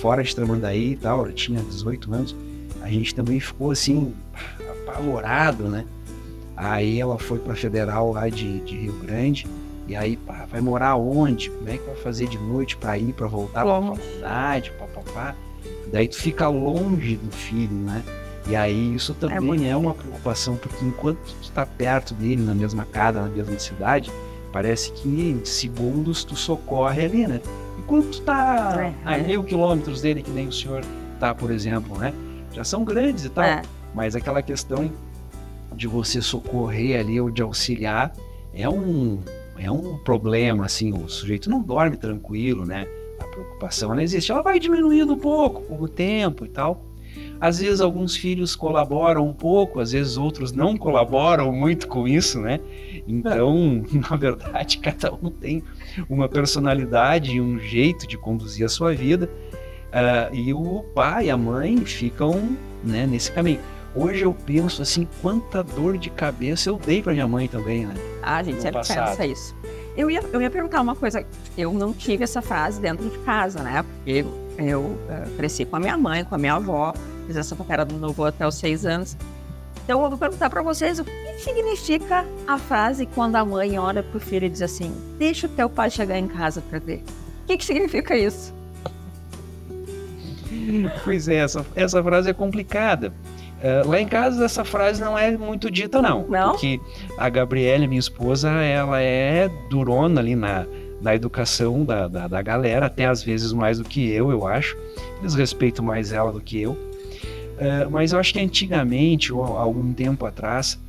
fora de Tramandaí e tal, eu tinha 18 anos, a gente também ficou assim, apavorado, né? Aí ela foi para a Federal lá de Rio Grande, e aí, pá, vai morar onde? Como é que vai fazer de noite para ir, para voltar para a faculdade, papapá? Daí tu fica longe do filho, né? E aí isso também é uma preocupação, porque enquanto tu está perto dele, na mesma casa, na mesma cidade, parece que em segundos tu socorre ali, né? Enquanto tu tá a 1000 quilômetros dele, que nem o senhor tá, por exemplo, né? Já são grandes e tal, mas aquela questão de você socorrer ali ou de auxiliar é um problema, assim, o sujeito não dorme tranquilo, né? A preocupação não existe, ela vai diminuindo um pouco com o tempo e tal. Às vezes alguns filhos colaboram um pouco, às vezes outros não colaboram muito com isso, né? Então, na verdade, cada um tem uma personalidade e um jeito de conduzir a sua vida, e o pai e a mãe ficam, né, nesse caminho. Hoje eu penso assim, quanta dor de cabeça eu dei para minha mãe também, né? A gente sempre pensa isso. Eu ia perguntar uma coisa, eu não tive essa frase dentro de casa, né? Porque eu cresci com a minha mãe, com a minha avó, fiz essa papera do meu avô até os 6 anos. Então eu vou perguntar para vocês o que significa a frase quando a mãe olha pro filho e diz assim, deixa o teu pai chegar em casa para ver. O que significa isso? Pois é, essa frase é complicada. Lá em casa essa frase não é muito dita não? Porque a Gabriela, minha esposa, ela é durona ali na educação da galera, até às vezes mais do que eu acho. Eles respeitam mais ela do que eu. Mas eu acho que antigamente, ou algum tempo atrás,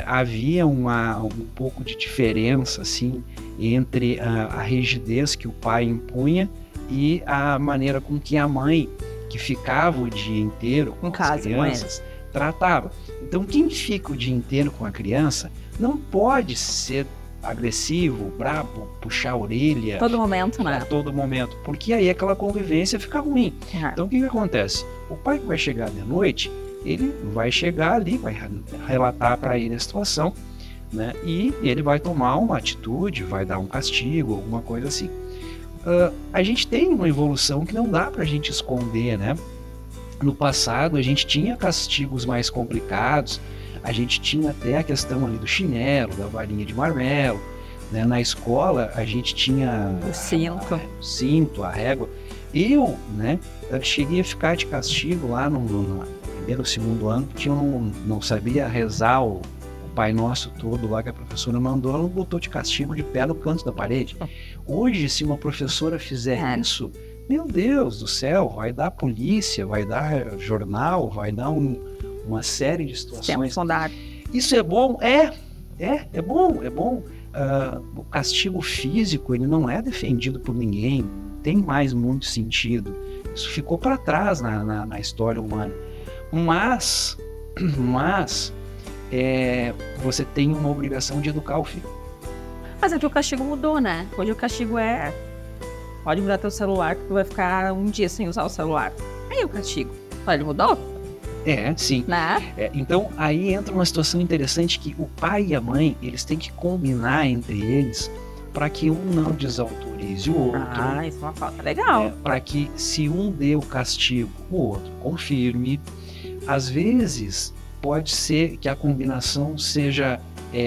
havia um pouco de diferença assim, entre a rigidez que o pai impunha e a maneira com que a mãe, que ficava o dia inteiro com as crianças, tratava. Então, quem fica o dia inteiro com a criança não pode ser agressivo, brabo, puxar a orelha. Todo momento, né? Todo momento, porque aí aquela convivência fica ruim. Então, o que acontece? O pai que vai chegar de noite, ele vai chegar ali, vai relatar para ele a situação. né? E ele vai tomar uma atitude, vai dar um castigo, alguma coisa assim. A gente tem uma evolução que não dá pra gente esconder, né? No passado a gente tinha castigos mais complicados, a gente tinha até a questão ali do chinelo, da varinha de marmelo, né? Na escola a gente tinha O cinto, a régua. Eu, né, eu cheguei a ficar de castigo lá no primeiro, segundo ano, porque eu não sabia rezar o Pai Nosso todo lá que a professora mandou, ela botou de castigo de pé no canto da parede. Hoje, se uma professora fizer isso, meu Deus do céu, vai dar polícia, vai dar jornal, vai dar uma série de situações. Isso é bom? É bom. O castigo físico, ele não é defendido por ninguém, não tem mais muito sentido. Isso ficou para trás na história humana. Mas você tem uma obrigação de educar o filho. Mas é que o castigo mudou, né? Hoje o castigo é: pode mudar teu celular que tu vai ficar um dia sem usar o celular. Aí o castigo. Ele mudou? Sim. Né? Então aí entra uma situação interessante que o pai e a mãe, eles têm que combinar entre eles para que um não desautorize o outro. Isso é uma falta legal. Para que se um dê o castigo, o outro confirme. Às vezes pode ser que a combinação seja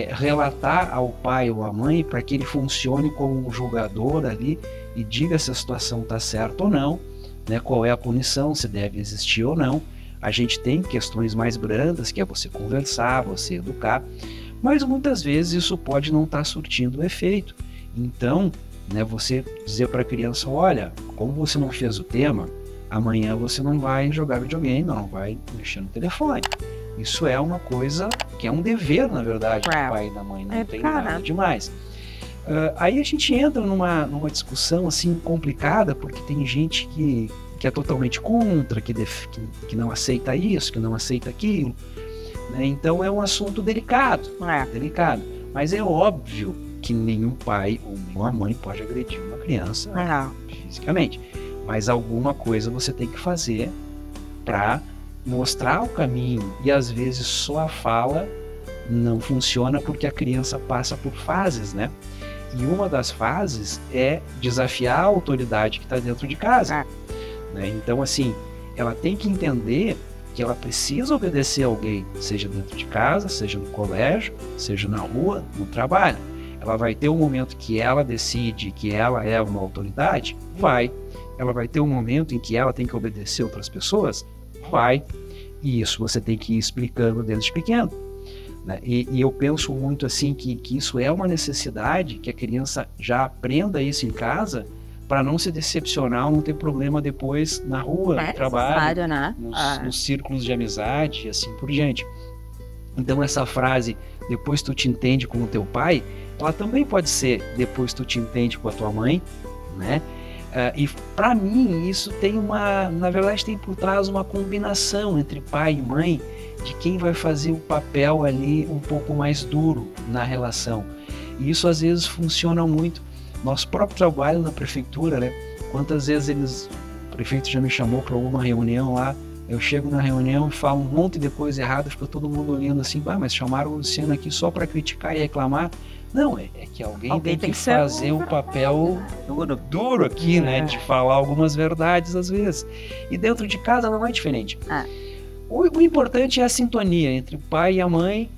relatar ao pai ou à mãe para que ele funcione como um julgador ali e diga se a situação está certa ou não, né? Qual é a punição, se deve existir ou não. A gente tem questões mais brandas, que é você conversar, você educar, mas muitas vezes isso pode não estar surtindo efeito. Então, né, você dizer para a criança: olha, como você não fez o tema, amanhã você não vai jogar videogame, não vai mexer no telefone. Isso é uma coisa que é um dever, na verdade, do pai e da mãe, não tem nada demais. Aí a gente entra numa discussão assim complicada, porque tem gente que é totalmente contra, que não aceita isso, que não aceita aquilo, né? Então é um assunto delicado, mas é óbvio que nenhum pai ou nenhuma mãe pode agredir uma criança fisicamente, mas alguma coisa você tem que fazer para mostrar o caminho, e às vezes só a fala não funciona porque a criança passa por fases, né? E uma das fases é desafiar a autoridade que está dentro de casa. Né? Então, assim, ela tem que entender que ela precisa obedecer a alguém, seja dentro de casa, seja no colégio, seja na rua, no trabalho. Ela vai ter um momento que ela decide que ela é uma autoridade? Vai. Ela vai ter um momento em que ela tem que obedecer outras pessoas? Vai. E isso você tem que ir explicando desde pequeno. Né? E eu penso muito assim que isso é uma necessidade, que a criança já aprenda isso em casa, para não se decepcionar, não ter problema depois na rua, no trabalho, né? nos círculos de amizade e assim por diante. Então essa frase, depois tu te entende com o teu pai, ela também pode ser depois tu te entende com a tua mãe, né? E para mim isso na verdade tem por trás uma combinação entre pai e mãe, de quem vai fazer o papel ali um pouco mais duro na relação. E isso às vezes funciona muito. Nosso próprio trabalho na prefeitura, né? Quantas vezes o prefeito já me chamou para alguma reunião lá, eu chego na reunião e falo um monte de coisa errada, fica todo mundo olhando assim: mas chamaram o Luciano aqui só para criticar e reclamar. Não, é que alguém tem que fazer o papel duro aqui, né? De falar algumas verdades às vezes. E dentro de casa não é diferente. O importante é a sintonia entre o pai e a mãe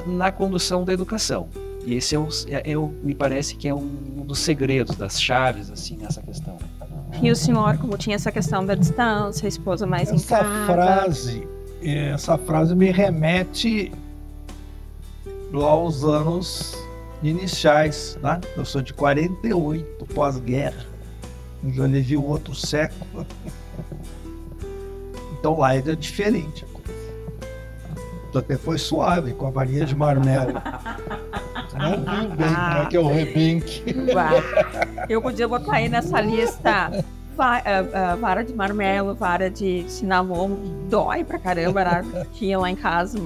na condução da educação. E esse me parece que é um dos segredos, das chaves, assim, nessa questão. E o senhor, como tinha essa questão da distância, a esposa mais em casa... Essa frase me remete lá aos anos iniciais, né? Eu sou de 48, pós-guerra. Já levei um outro século. Então lá era diferente. Até foi suave, com a varinha de marmelo. Não viu bem como é que é o rebenque. Eu podia botar aí nessa lista vara de marmelo, vara de cinnamon, dói pra caramba, né? Tinha lá em casa,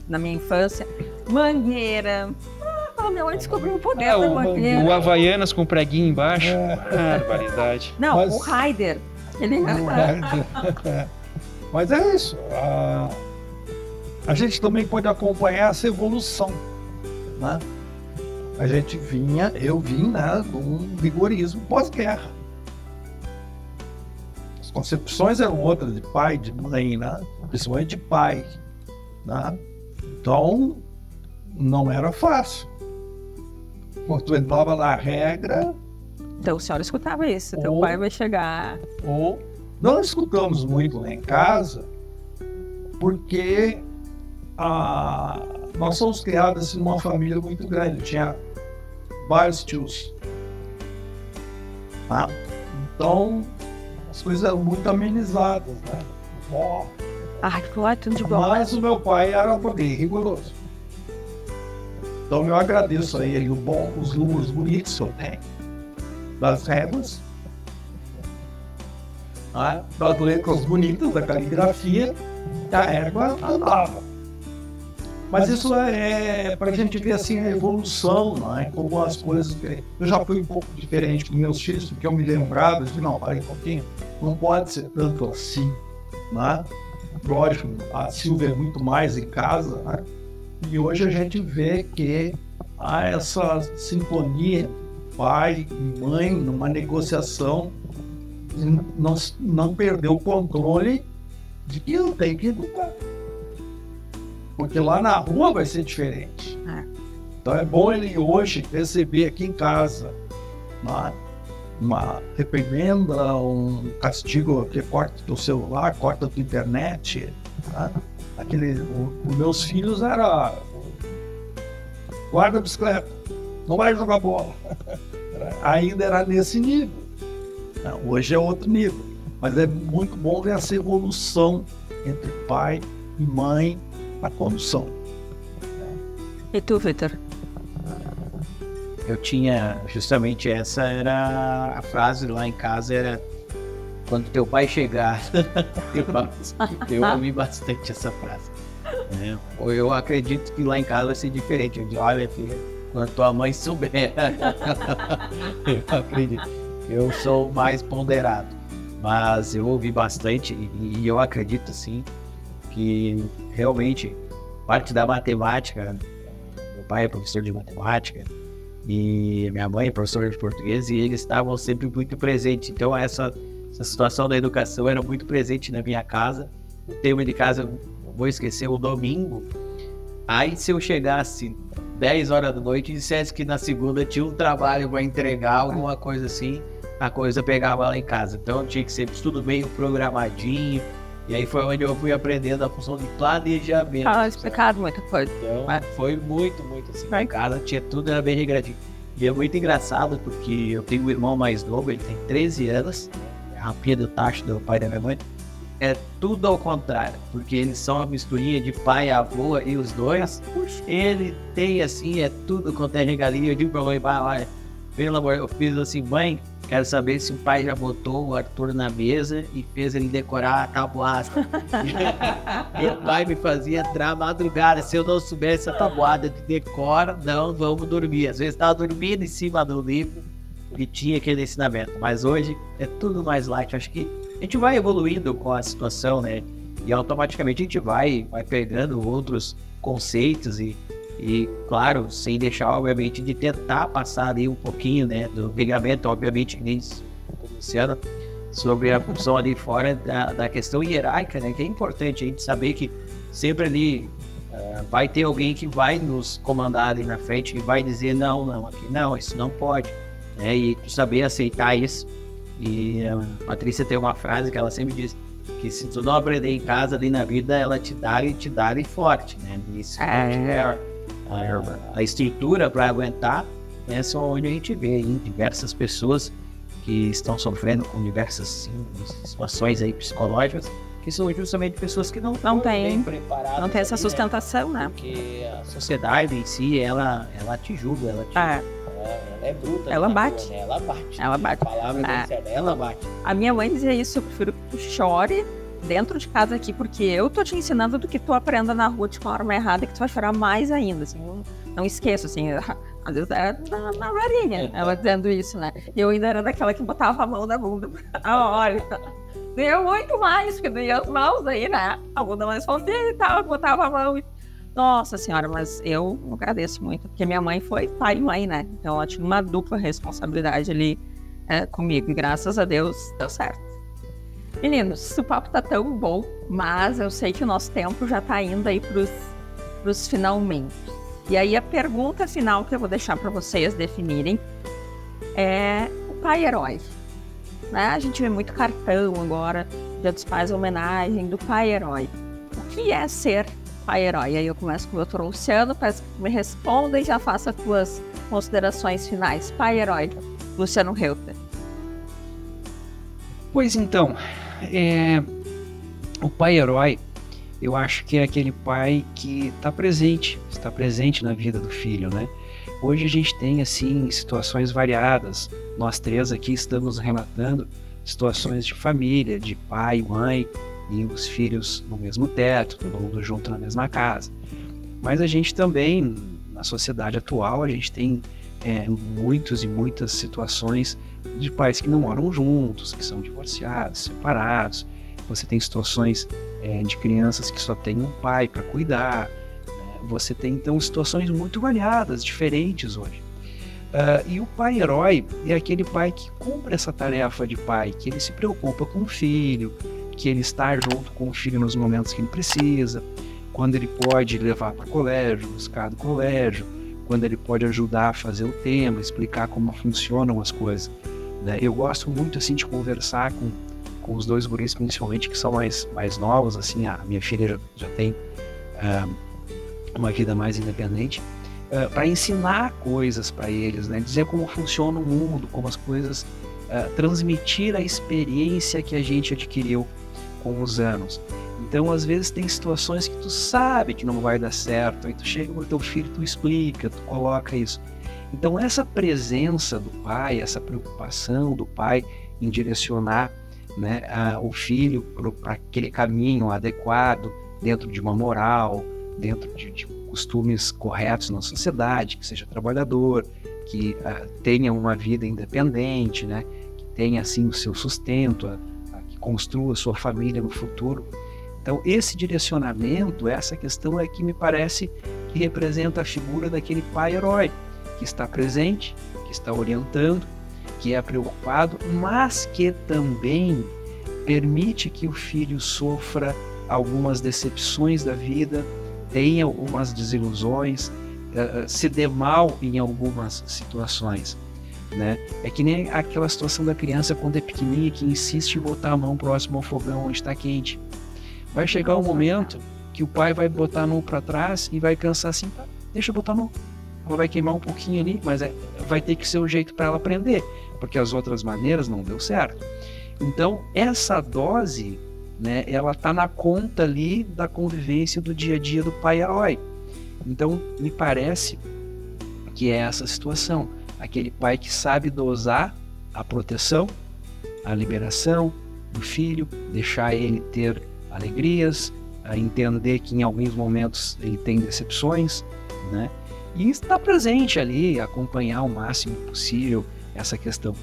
na minha infância. Mangueira. Minha mãe descobriu o poder da mangueira. O Havaianas com preguinho embaixo. Barbaridade. Não, o Raider. Mas é isso. A gente também pode acompanhar essa evolução, né? Eu vim, né, de um rigorismo pós-guerra. As concepções eram outras, de pai, de mãe, né? Principalmente de pai, né? Então, não era fácil. Quando tu entrava na regra... Então, o senhor escutava isso, teu pai vai chegar... Ou não escutamos muito lá em casa, porque nós somos criados assim, numa família muito grande, tinha vários tios. Tá? Então, as coisas eram muito amenizadas, né? Ai, claro, tudo de bom. Mas o meu pai era bem rigoroso. Então eu agradeço a ele os números bonitos que eu tenho, das réguas, das letras bonitas, da caligrafia, a régua andava. Mas isso é para a gente ver assim, a evolução, né? Como as coisas. Eu já fui um pouco diferente com meus filhos, porque eu me lembrava de não, para um pouquinho, não pode ser tanto assim, né? Lógico, a Silvia é muito mais em casa, né? E hoje a gente vê que há essa sintonia, pai e mãe, numa negociação, não perder o controle de que eu tenho que educar. Porque lá na rua vai ser diferente. Então é bom ele hoje receber aqui em casa uma reprimenda, um castigo que corta do celular, corta da internet. Tá? Os meus filhos era guarda a bicicleta, não vai jogar bola. Ainda era nesse nível. Hoje é outro nível. Mas é muito bom ver essa evolução entre pai e mãe na condução. E tu, Vitor? Eu tinha, justamente essa era a frase lá em casa, era quando teu pai chegar. Eu ouvi bastante essa frase. Eu acredito que lá em casa vai ser diferente. Eu digo, olha, filha, quando tua mãe souber. Eu acredito. Eu sou mais ponderado. Mas eu ouvi bastante e eu acredito, sim, que realmente parte da matemática, meu pai é professor de matemática e minha mãe é professora de português e eles estavam sempre muito presentes. Então essa situação da educação era muito presente na minha casa. O tema de casa, eu vou esquecer, o domingo. Aí se eu chegasse 10 horas da noite e dissesse que na segunda tinha um trabalho para entregar, alguma coisa assim, a coisa pegava lá em casa. Então tinha que ser tudo meio programadinho. E aí foi onde eu fui aprendendo a função de planejamento. Explicado muita coisa. Então foi muito assim. Em casa tinha tudo, era bem regradinho. E é muito engraçado porque eu tenho um irmão mais novo, ele tem 13 anos, é a rapinha do tacho do pai da minha mãe. É tudo ao contrário, porque eles são uma misturinha de pai e avô e os dois. Ele tem assim, é tudo quanto é regalia. Eu digo pra mãe, olha, pelo amor, eu fiz assim, mãe, quero saber se o pai já botou o Arthur na mesa e fez ele decorar a tabuada. Meu pai me fazia entrar madrugada. Se eu não soubesse a tabuada de decora, não vamos dormir. Às vezes estava dormindo em cima do livro e tinha aquele ensinamento. Mas hoje é tudo mais light. Acho que a gente vai evoluindo com a situação, né? E automaticamente a gente vai pegando outros conceitos e, claro, sem deixar, obviamente, de tentar passar ali um pouquinho, né, do ligamento, obviamente, Luciano, sobre a função ali fora da questão hierárquica, né, que é importante a gente saber que sempre ali vai ter alguém que vai nos comandar ali na frente, que vai dizer não, aqui não, isso não pode, né, e saber aceitar isso. E a Patrícia tem uma frase que ela sempre diz, que se tu não aprender em casa, ali na vida, ela te dá e forte, né, isso a estrutura para aguentar, essa é onde a gente vê aí diversas pessoas que estão sofrendo com diversas situações aí psicológicas, que são justamente pessoas que não tem preparadas. Não tem essa sustentação, né? Porque a sociedade em si, ela te julga, ela é bruta. Ela bate. Rua, né? Ela bate. A palavra ela bate. A minha mãe dizia isso, eu prefiro que tu chore dentro de casa aqui, porque eu tô te ensinando do que tu aprenda na rua de forma errada, que tu vai chorar mais ainda, assim, não esqueço, assim, às vezes era na varinha, ela dizendo isso, né, e eu ainda era daquela que botava a mão na bunda, olha, doeu muito mais, porque doía as mãos aí, né, a bunda mais fofinha e tal, botava a mão, Nossa senhora, mas eu agradeço muito, porque minha mãe foi pai e mãe, né? Então ela tinha uma dupla responsabilidade ali comigo, e graças a Deus deu certo. Meninos, o papo tá tão bom, mas eu sei que o nosso tempo já tá indo aí pros finalmente. E aí a pergunta final que eu vou deixar para vocês definirem é o pai herói. Né? A gente vê muito cartão agora, Dia dos Pais, homenagem do pai herói. O que é ser pai herói? Aí eu começo com o doutor Luciano, peço que tu me responda e já faça as tuas considerações finais. Pai herói, Luciano Reuter. Pois então, o pai herói, eu acho que é aquele pai que está presente na vida do filho, né? Hoje a gente tem, assim, situações variadas. Nós três aqui estamos relatando situações de família, de pai, mãe e os filhos no mesmo teto, todo mundo junto na mesma casa. Mas a gente também, na sociedade atual, a gente tem muitas situações de pais que não moram juntos, que são divorciados, separados. Você tem situações de crianças que só têm um pai para cuidar. Você tem, então, situações muito variadas, diferentes hoje. E o pai herói é aquele pai que cumpre essa tarefa de pai, que ele se preocupa com o filho, que ele está junto com o filho nos momentos que ele precisa, quando ele pode levar para o colégio, buscar do colégio, quando ele pode ajudar a fazer o tema, explicar como funcionam as coisas. Né? Eu gosto muito, assim, de conversar com os dois guris, principalmente, que são mais novos, assim. A minha filha já tem uma vida mais independente, para ensinar coisas para eles, né? Dizer como funciona o mundo, como as coisas, transmitir a experiência que a gente adquiriu com os anos. Então, às vezes, tem situações que tu sabe que não vai dar certo, aí tu chega com o teu filho, tu explica, tu coloca isso. Então, essa presença do pai, essa preocupação do pai em direcionar, né, o filho para aquele caminho adequado, dentro de uma moral, dentro de costumes corretos na sociedade, que seja trabalhador, que tenha uma vida independente, né? Que tenha, assim, o seu sustento, que construa a sua família no futuro. Então, esse direcionamento, essa questão é que me parece que representa a figura daquele pai herói, que está presente, que está orientando, que é preocupado, mas que também permite que o filho sofra algumas decepções da vida, tenha algumas desilusões, se dê mal em algumas situações, né? É que nem aquela situação da criança quando é pequenininha que insiste em botar a mão próximo ao fogão onde está quente. Vai chegar um momento que o pai vai botar a mão para trás e vai pensar assim, tá, deixa eu botar a mão. Ela vai queimar um pouquinho ali, mas vai ter que ser o jeito para ela aprender, porque as outras maneiras não deu certo. Então, essa dose, né, ela está na conta ali da convivência do dia a dia do pai herói. Então, me parece que é essa situação. Aquele pai que sabe dosar a proteção, a liberação do filho, deixar ele ter alegrias, entender que em alguns momentos ele tem decepções, né? E estar presente ali, acompanhar o máximo possível essa questão.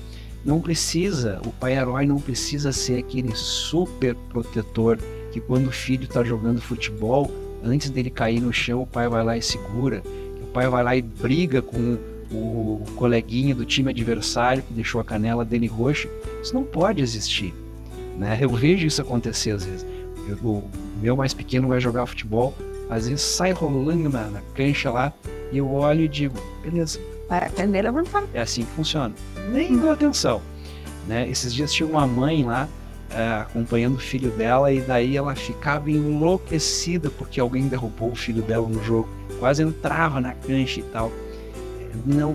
Não precisa, o pai herói não precisa ser aquele super protetor que quando o filho está jogando futebol, antes dele cair no chão, o pai vai lá e segura, o pai vai lá e briga com o coleguinha do time adversário que deixou a canela dele roxa. Isso não pode existir, né? Eu vejo isso acontecer às vezes. O meu mais pequeno vai jogar futebol, às vezes sai rolando na cancha lá, e eu olho e digo, beleza. É assim que funciona. Nem dou atenção, né? Esses dias tinha uma mãe lá acompanhando o filho dela, e daí ela ficava enlouquecida porque alguém derrubou o filho dela no jogo, quase entrava na cancha e tal.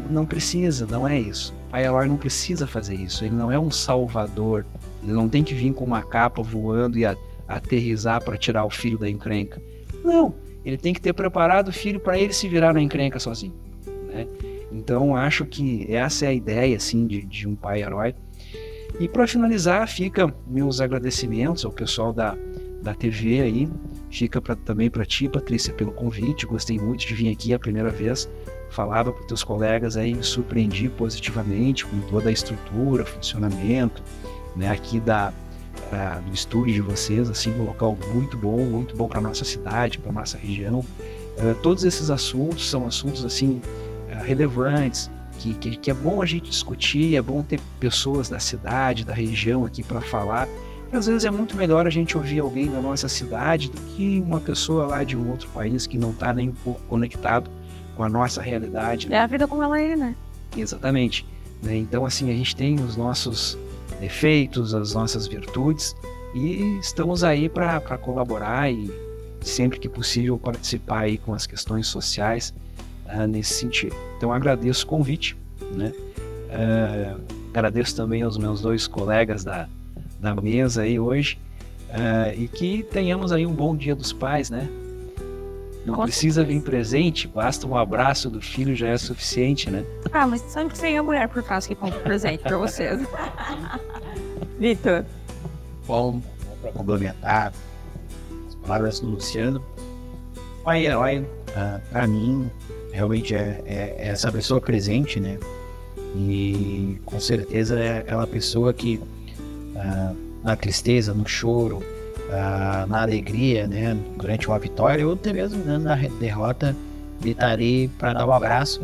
Não precisa, não é isso. O pai herói não precisa fazer isso, ele não é um salvador, ele não tem que vir com uma capa voando e aterrissar para tirar o filho da encrenca. Não, ele tem que ter preparado o filho para ele se virar na encrenca sozinho, né? Então, acho que essa é a ideia, assim, de um pai herói. E para finalizar, fica meus agradecimentos ao pessoal da TV aí, fica também para ti, Patrícia, pelo convite. Gostei muito de vir aqui a primeira vez, falava para os teus colegas aí, me surpreendi positivamente com toda a estrutura, funcionamento, né, aqui do estúdio de vocês, assim, um local muito bom para nossa cidade, para nossa região. Todos esses assuntos são assuntos assim relevantes, que é bom a gente discutir, é bom ter pessoas da cidade, da região aqui para falar. E às vezes é muito melhor a gente ouvir alguém da nossa cidade do que uma pessoa lá de um outro país que não está nem um pouco conectado com a nossa realidade. É a vida como ela é, né? Exatamente. Né? Então, assim, a gente tem os nossos defeitos, as nossas virtudes, e estamos aí para colaborar e sempre que possível participar aí com as questões sociais nesse sentido. Então, agradeço o convite, né? Agradeço também aos meus 2 colegas da mesa aí hoje, e que tenhamos aí um bom Dia dos Pais, né? Não precisa vir presente, basta um abraço do filho, já é suficiente, né? Ah, mas sempre tem a mulher por trás que compra presente pra vocês. Vitor. Bom, para complementar as palavras do Luciano, o pai herói, para mim, realmente é essa pessoa presente, né? E com certeza é aquela pessoa que na tristeza, no choro, na alegria, né, durante uma vitória ou até mesmo na derrota, estarei para dar um abraço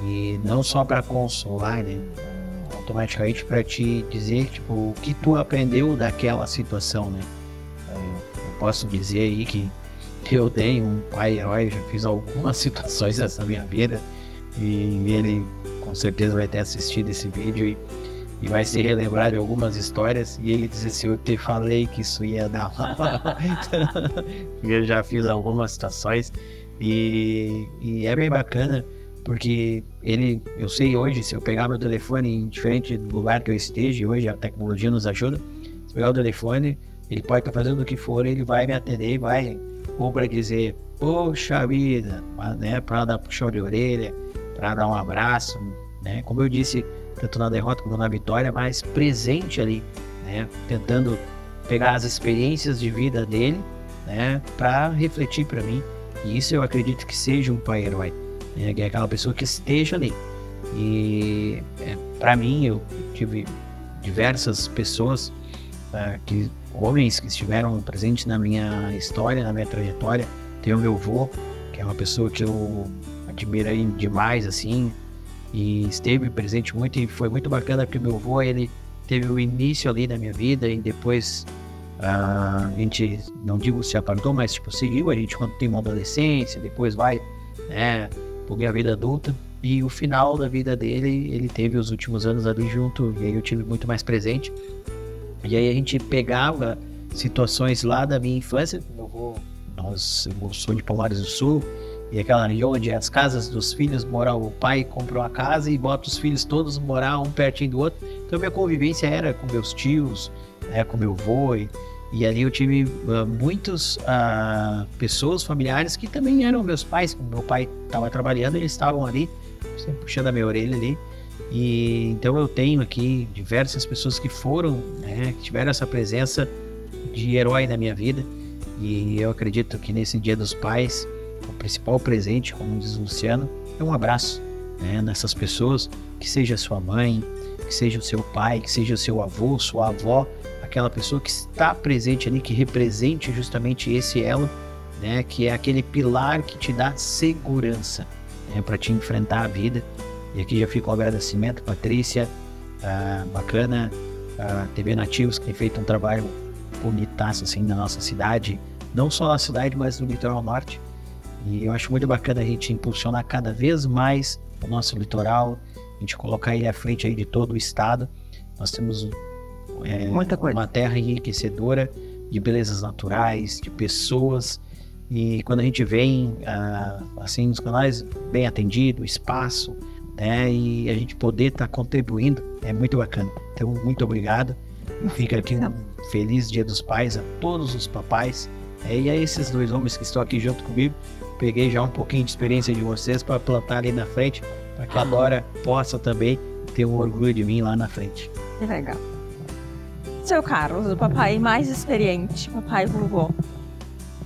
e não só para consolar, né, automaticamente para te dizer tipo, o que tu aprendeu daquela situação, né. Eu posso dizer aí que eu tenho um pai herói, já fiz algumas situações nessa minha vida e ele com certeza vai ter assistido esse vídeo e vai se relembrar de algumas histórias, e ele diz assim, eu te falei que isso ia dar eu já fiz algumas situações e é bem bacana, porque eu sei hoje, se eu pegar meu telefone em diferente do lugar que eu esteja, hoje a tecnologia nos ajuda, se eu pegar o telefone, ele pode estar fazendo o que for, ele vai me atender, ou para dizer, poxa vida, né, para dar puxão de orelha, para dar um abraço, né, como eu disse, tanto na derrota como na vitória, mas presente ali, né? Tentando pegar as experiências de vida dele, né? Para refletir para mim. E isso eu acredito que seja um pai herói, né? Que é aquela pessoa que esteja ali. E para mim, eu tive diversas pessoas, homens que estiveram presentes na minha história, na minha trajetória. Tem o meu avô, que é uma pessoa que eu admirei demais, assim, e esteve presente muito, e foi muito bacana porque meu avô, ele teve o início ali da minha vida e depois a gente, não digo se apartou, mas tipo, seguiu a gente quando tem uma adolescência, depois vai, né, por a vida adulta, e o final da vida dele, ele teve os últimos anos ali junto, e aí eu tive muito mais presente, e aí a gente pegava situações lá da minha infância. Meu avô, eu sou de Palmares do Sul, e aquela região onde as casas dos filhos moram, o pai comprou uma casa e bota os filhos todos morar um pertinho do outro. Então minha convivência era com meus tios, né, com meu avô, e ali eu tive muitas pessoas familiares que também eram meus pais. Quando meu pai estava trabalhando, eles estavam ali, sempre puxando a minha orelha ali. E então eu tenho aqui diversas pessoas que foram, né, que tiveram essa presença de herói na minha vida. E eu acredito que nesse Dia dos Pais, o principal presente, como diz o Luciano, é um abraço, né, nessas pessoas, que seja sua mãe, que seja o seu pai, que seja o seu avô, sua avó, aquela pessoa que está presente ali, que represente justamente esse elo, né, que é aquele pilar que te dá segurança, né, para te enfrentar a vida. E aqui já fica o agradecimento, Patrícia, bacana, a TV Nativos, que tem feito um trabalho bonitaço assim na nossa cidade, não só na cidade, mas no litoral norte. E eu acho muito bacana a gente impulsionar cada vez mais o nosso litoral, a gente colocar ele à frente aí de todo o estado. Nós temos muita coisa, uma terra enriquecedora de belezas naturais, de pessoas, e quando a gente vem assim nos canais bem atendido, espaço, né, e a gente poder estar contribuindo, é muito bacana. Então, muito obrigado. Fica aqui um feliz Dia dos Pais a todos os papais, e a esses 2 homens que estão aqui junto comigo. Peguei já um pouquinho de experiência de vocês para plantar ali na frente, para que agora possa também ter um orgulho de mim lá na frente. Que legal. Seu Carlos, o papai mais experiente, papai e vovô.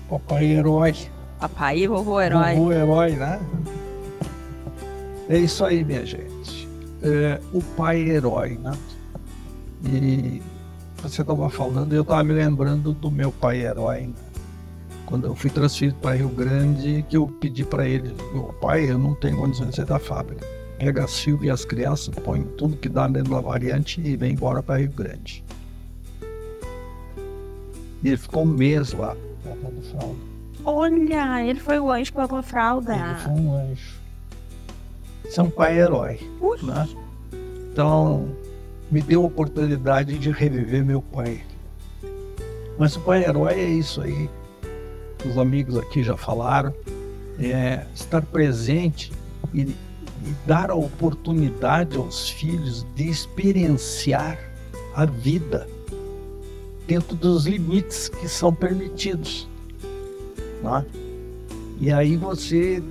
Papai herói. Papai e vovô herói. Vovô herói, né? É isso aí, minha gente. O pai herói, né? E você estava falando, eu estava me lembrando do meu pai herói, né? quando eu fui transferido para Rio Grande, que eu pedi para ele, meu pai, eu não tenho condições de sair da fábrica. Pega a Silvia e as crianças, põe tudo que dá dentro da variante e vem embora para Rio Grande. E ele ficou um mês lá, tratando fralda. Olha, ele foi o anjo com a fralda. Ele foi um anjo. Isso é um pai herói, né? Então, me deu a oportunidade de reviver meu pai. Mas o pai herói é isso aí. Os amigos aqui já falaram. É estar presente e dar a oportunidade aos filhos de experienciar a vida dentro dos limites que são permitidos, né? E aí você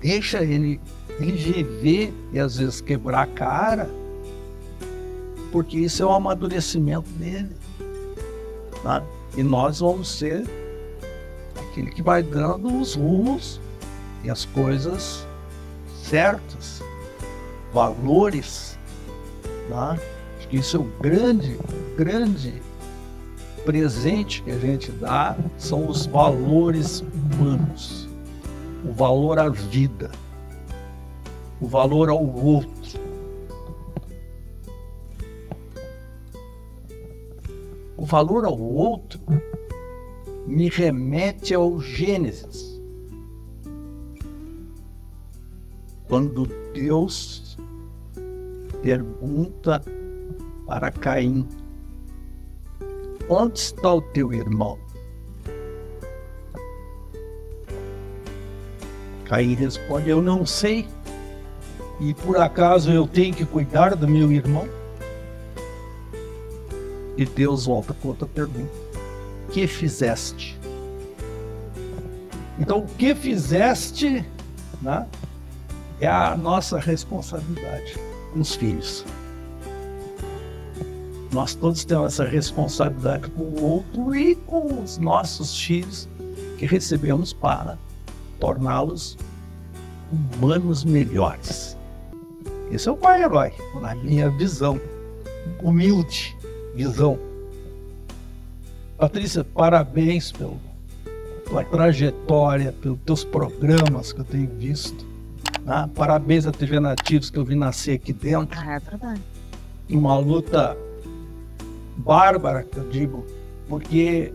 deixa ele viver e às vezes quebrar a cara, porque isso é o amadurecimento dele, né? E nós vamos ser aquele que vai dando os rumos e as coisas certas, valores, né? Acho que isso é o grande presente que a gente dá, são os valores humanos, o valor à vida, o valor ao outro. O valor ao outro me remete ao Gênesis, quando Deus pergunta para Caim: onde está o teu irmão? Caim responde: eu não sei. E por acaso eu tenho que cuidar do meu irmão? E Deus volta com outra pergunta: que fizeste? Então, o que fizeste, né, é a nossa responsabilidade com os filhos. Nós todos temos essa responsabilidade com o outro e com os nossos filhos que recebemos para torná-los humanos melhores. Esse é o pai herói, na minha visão, humilde visão. Patrícia, parabéns pela tua trajetória, pelos teus programas que eu tenho visto, né? Parabéns à TV Nativos, que eu vi nascer aqui dentro. É verdade. Uma luta bárbara, que eu digo, porque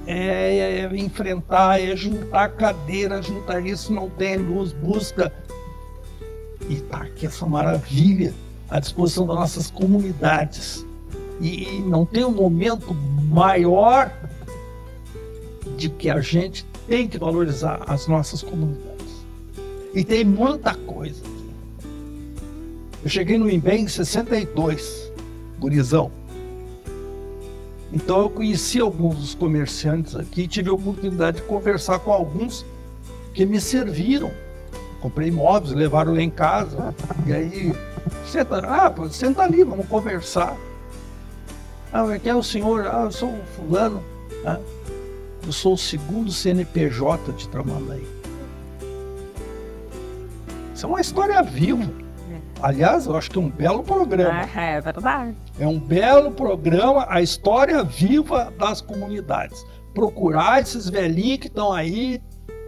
é enfrentar, é juntar cadeira, juntar isso, não tem luz, busca. E tá aqui essa maravilha à disposição das nossas comunidades. E não tem um momento maior de que a gente tem que valorizar as nossas comunidades. E tem muita coisa. Eu cheguei no INBEM em 62, gurizão. Então eu conheci alguns dos comerciantes aqui e tive a oportunidade de conversar com alguns que me serviram. Comprei imóveis, levaram lá em casa. E aí, senta ali, vamos conversar. Quem é o senhor? Eu sou o fulano. Eu sou o segundo CNPJ de Tramandaí. Isso é uma história viva. Aliás, eu acho que é um belo programa. É verdade. É um belo programa, a história viva das comunidades. Procurar esses velhinhos que estão aí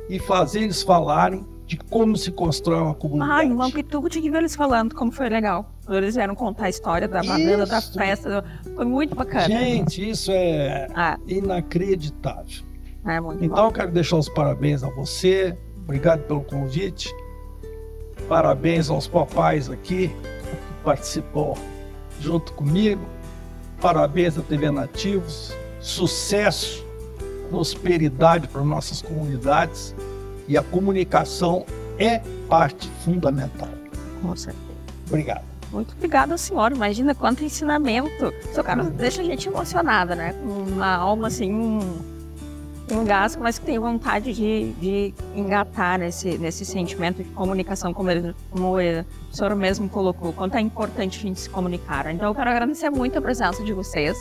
e fazer eles falarem de como se constrói uma comunidade. Em Mampituba tinha que ver eles falando como foi legal. Eles vieram contar a história da banda, da festa. Foi muito bacana. Gente, isso é inacreditável. É muito então bom. Eu quero deixar os parabéns a você. Obrigado pelo convite. Parabéns aos papais aqui que participam junto comigo. Parabéns à TV Nativos. Sucesso, prosperidade para nossas comunidades. E a comunicação é parte fundamental. Com certeza. Obrigado. Muito obrigada, senhora. Imagina quanto ensinamento. Seu Carlos deixa a gente emocionada, né? Com uma alma assim, um gás, mas que tem vontade de engatar nesse sentimento de comunicação, como o senhor mesmo colocou, quanto é importante a gente se comunicar. Então eu quero agradecer muito a presença de vocês.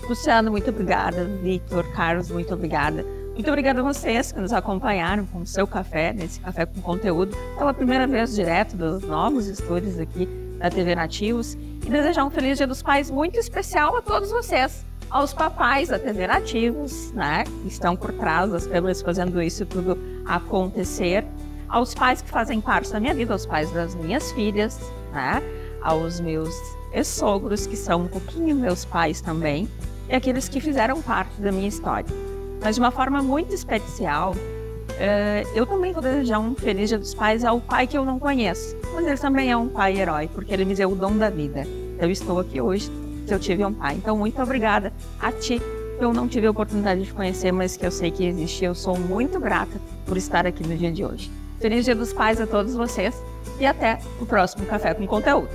Luciano, muito obrigada. Victor, Carlos, muito obrigada. Muito obrigada a vocês que nos acompanharam com o seu café, nesse Café com Conteúdo. Pela primeira vez direto dos novos estúdios aqui da TV Nativos. E desejar um feliz Dia dos Pais muito especial a todos vocês. aos papais atenderativos, né, que estão por trás das câmeras fazendo isso tudo acontecer, aos pais que fazem parte da minha vida, aos pais das minhas filhas, né, aos meus ex-sogros, que são um pouquinho meus pais também, e aqueles que fizeram parte da minha história. Mas de uma forma muito especial, eu também vou desejar um feliz Dia dos Pais ao pai que eu não conheço, mas ele também é um pai herói, porque ele me deu o dom da vida. Eu estou aqui hoje, se eu tive um pai. Então, muito obrigada a ti, que eu não tive a oportunidade de conhecer, mas que eu sei que existe. Eu sou muito grata por estar aqui no dia de hoje. Feliz Dia dos Pais a todos vocês e até o próximo Café com Conteúdo.